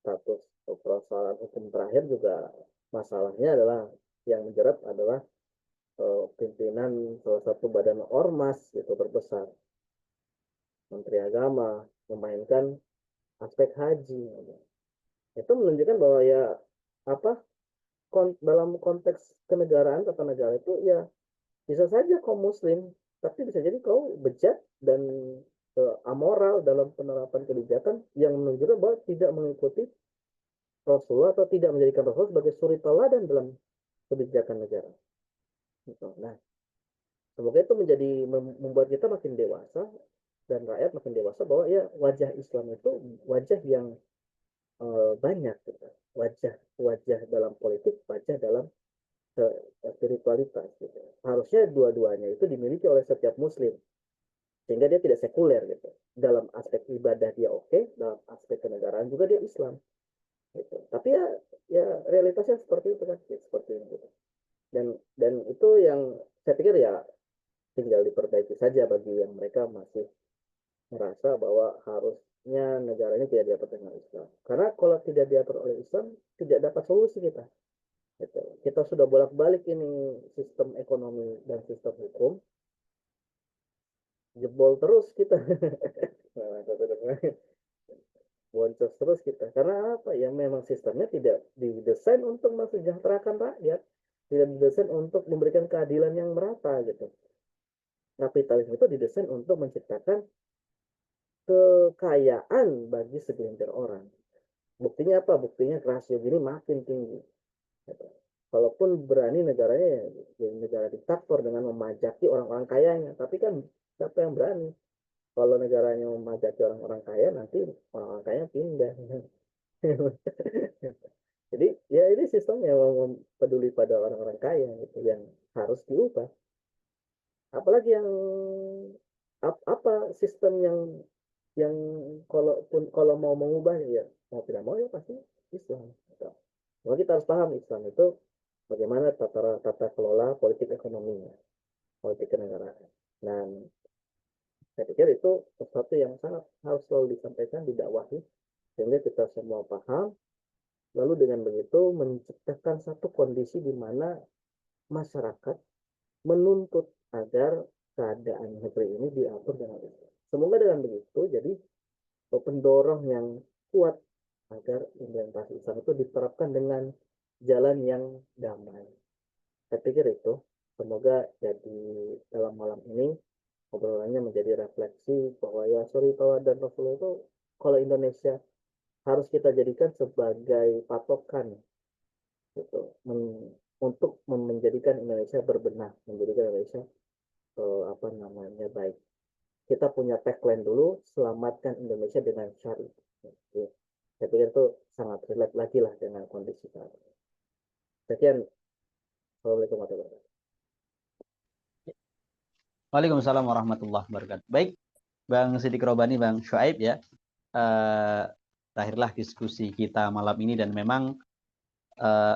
status persoalan hukum terakhir juga masalahnya adalah yang menjerat adalah pimpinan salah satu badan ormas gitu terbesar, Menteri Agama, memainkan aspek haji. Itu menunjukkan bahwa ya apa dalam konteks kenegaraan, tata negara itu ya bisa saja kau muslim, tapi bisa jadi kau bejat dan amoral dalam penerapan kebijakan yang menunjukkan bahwa tidak mengikuti Rasulullah atau tidak menjadikan Rasulullah sebagai suri tauladan dalam kebijakan negara. Nah, semoga itu membuat kita makin dewasa dan rakyat makin dewasa bahwa ya wajah Islam itu wajah yang banyak gitu. Wajah dalam politik, wajah dalam spiritualitas gitu. Harusnya dua-duanya itu dimiliki oleh setiap muslim sehingga dia tidak sekuler gitu. Dalam aspek ibadah dia oke, dalam aspek kenegaraan juga dia Islam gitu. Tapi ya realitasnya seperti itu kan, seperti itu. Dan itu yang saya pikir ya tinggal diperbaiki saja bagi yang mereka masih merasa bahwa harusnya negaranya tidak diatur dengan Islam. Karena kalau tidak diatur oleh Islam, tidak dapat solusi kita. Gitu. Kita sudah bolak-balik ini sistem ekonomi dan sistem hukum, jebol terus kita. Boncos terus kita. Karena apa? Ya memang sistemnya tidak didesain untuk mensejahterakan rakyat. Tidak didesain untuk memberikan keadilan yang merata gitu. Kapitalisme itu didesain untuk menciptakan kekayaan bagi segelintir orang. Buktinya apa? Buktinya rasio gini makin tinggi. Walaupun berani negaranya jadi negara diktator dengan memajaki orang-orang kayanya, tapi kan siapa yang berani? Kalau negaranya memajaki orang-orang kaya, nanti orang-orang kaya pindah. Jadi ya ini sistemnya peduli pada orang-orang kaya gitu yang harus diubah. Apalagi yang apa sistem yang kalau mau mengubahnya ya mau tidak mau ya pasti Islam. Maka kita harus paham Islam itu bagaimana tata kelola politik ekonominya, politik kenegaraan. Dan saya pikir itu sesuatu yang sangat harus selalu disampaikan, didakwahi, sehingga kita semua paham. Lalu dengan begitu menciptakan satu kondisi di mana masyarakat menuntut agar keadaan negeri ini diatur dengan Islam. Semoga dengan begitu jadi pendorong yang kuat agar implementasi Islam itu diterapkan dengan jalan yang damai. Saya pikir itu. Semoga jadi dalam malam ini obrolannya menjadi refleksi bahwa ya suri dan Rasulullah itu kalau Indonesia harus kita jadikan sebagai patokan gitu, untuk menjadikan Indonesia berbenah, menjadikan Indonesia apa namanya baik. Kita punya tagline dulu, selamatkan Indonesia dengan syariah. Jadi, saya pikir itu sangat relate lagi lah dengan kondisi saat ini. Sekian. Assalamualaikum warahmatullahi wabarakatuh. Waalaikumsalam warahmatullahi wabarakatuh. Baik, Bang Siddiq Robani, Bang Syuaib ya. Terakhirlah diskusi kita malam ini dan memang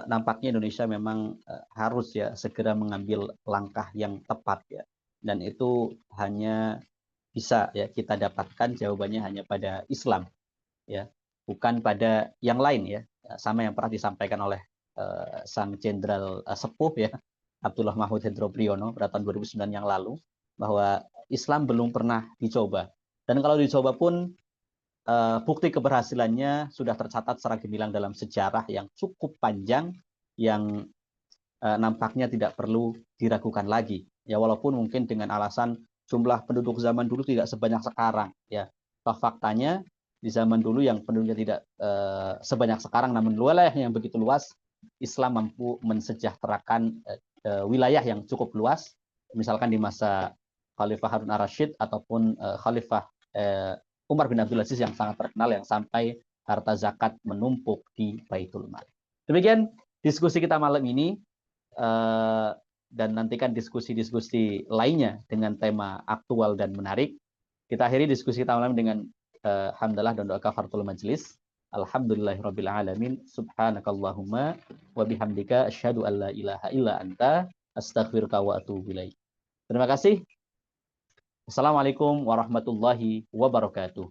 nampaknya Indonesia memang harus ya segera mengambil langkah yang tepat ya. Dan itu hanya bisa ya kita dapatkan jawabannya hanya pada Islam ya, bukan pada yang lain ya. Sama yang pernah disampaikan oleh Sang Jenderal Sepuh ya, Abdullah Mahmud Hendro Priyono pada tahun 2009 yang lalu, bahwa Islam belum pernah dicoba. Dan kalau dicoba pun bukti keberhasilannya sudah tercatat secara gemilang dalam sejarah yang cukup panjang yang nampaknya tidak perlu diragukan lagi. Ya walaupun mungkin dengan alasan jumlah penduduk zaman dulu tidak sebanyak sekarang. Ya, faktanya di zaman dulu yang penduduknya tidak sebanyak sekarang, namun wilayah yang begitu luas, Islam mampu mensejahterakan wilayah yang cukup luas. Misalkan di masa Khalifah Harun ar-Rasyid ataupun Khalifah Umar bin Abdul Aziz yang sangat terkenal yang sampai harta zakat menumpuk di Baitul Mal. Demikian diskusi kita malam ini dan nantikan diskusi-diskusi lainnya dengan tema aktual dan menarik. Kita akhiri diskusi kita malam dengan hamdalah dan doa kafaratul majelis. Alhamdulillahirabbil alamin. Subhanakallahumma wa bihamdika asyhadu an la ilaha illa anta astaghfiruka wa atubu ilaik. Terima kasih. Assalamualaikum warahmatullahi wabarakatuh.